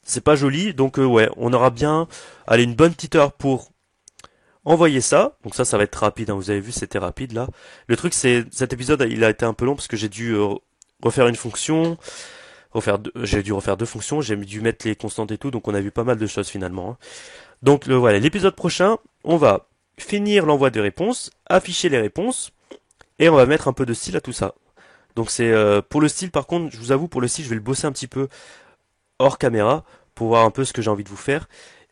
A: c'est pas joli, donc ouais, on aura bien, allez, une bonne petite heure pour envoyer ça. Donc ça va être rapide, hein, vous avez vu, c'était rapide là. Le truc c'est cet épisode, il a été un peu long parce que j'ai dû refaire une fonction, j'ai dû refaire deux fonctions, j'ai dû mettre les constantes et tout, donc on a vu pas mal de choses finalement, hein. Donc voilà, l'épisode prochain, on va finir l'envoi des réponses, afficher les réponses, et on va mettre un peu de style à tout ça. Donc c'est pour le style, par contre, je vous avoue, pour le style, je vais le bosser un petit peu hors caméra pour voir un peu ce que j'ai envie de vous faire.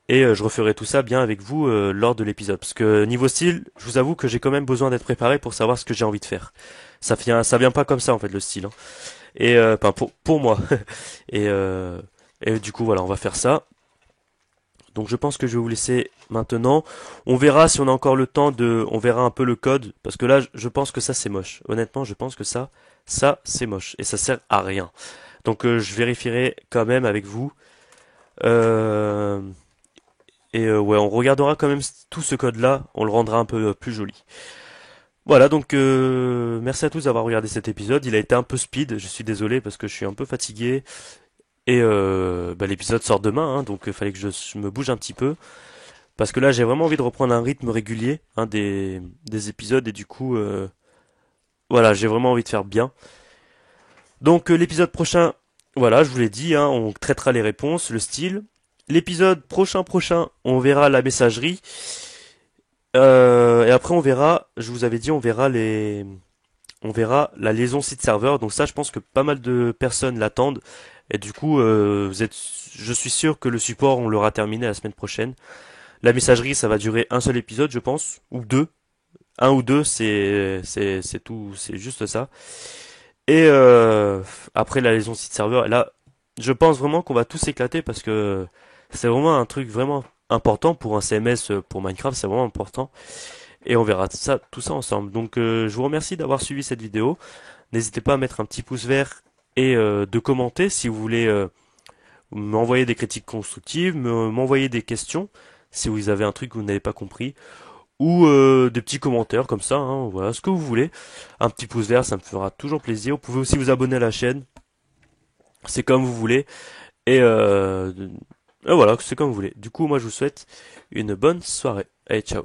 A: Et je referai tout ça bien avec vous lors de l'épisode. Parce que niveau style, je vous avoue que j'ai quand même besoin d'être préparé pour savoir ce que j'ai envie de faire. Ça vient pas comme ça en fait le style, hein. Et enfin pour moi. et, et du coup voilà, on va faire ça. Donc je pense que je vais vous laisser maintenant. On verra si on a encore le temps on verra un peu le code, parce que là je pense que ça c'est moche. Honnêtement, je pense que ça c'est moche et ça sert à rien. Donc je vérifierai quand même avec vous. Euh, ouais, on regardera quand même tout ce code-là, on le rendra un peu plus joli. Voilà, donc merci à tous d'avoir regardé cet épisode. Il a été un peu speed, je suis désolé parce que je suis un peu fatigué. Et l'épisode sort demain, hein, donc il fallait que je me bouge un petit peu. Parce que là, j'ai vraiment envie de reprendre un rythme régulier, hein, des épisodes. Et du coup, voilà, j'ai vraiment envie de faire bien. Donc l'épisode prochain, voilà, je vous l'ai dit, hein, on traitera les réponses, le style. L'épisode prochain, on verra la messagerie. Et après, on verra, je vous avais dit, on verra la liaison site-serveur. Donc ça, je pense que pas mal de personnes l'attendent. Et du coup, je suis sûr que le support, on l'aura terminé la semaine prochaine. La messagerie, ça va durer un seul épisode, je pense, ou deux. Un ou deux, c'est tout, c'est juste ça. Et après la liaison site-serveur, là, je pense vraiment qu'on va tous éclater parce que c'est vraiment un truc vraiment important pour un CMS pour Minecraft, c'est vraiment important. et on verra ça, tout ça ensemble. Donc je vous remercie d'avoir suivi cette vidéo. N'hésitez pas à mettre un petit pouce vert et de commenter si vous voulez m'envoyer des critiques constructives, m'envoyer des questions si vous avez un truc que vous n'avez pas compris, ou des petits commentaires comme ça, hein, voilà, ce que vous voulez. Un petit pouce vert, ça me fera toujours plaisir. Vous pouvez aussi vous abonner à la chaîne, c'est comme vous voulez. Et voilà, c'est comme vous voulez. Du coup, moi je vous souhaite une bonne soirée. Allez, ciao.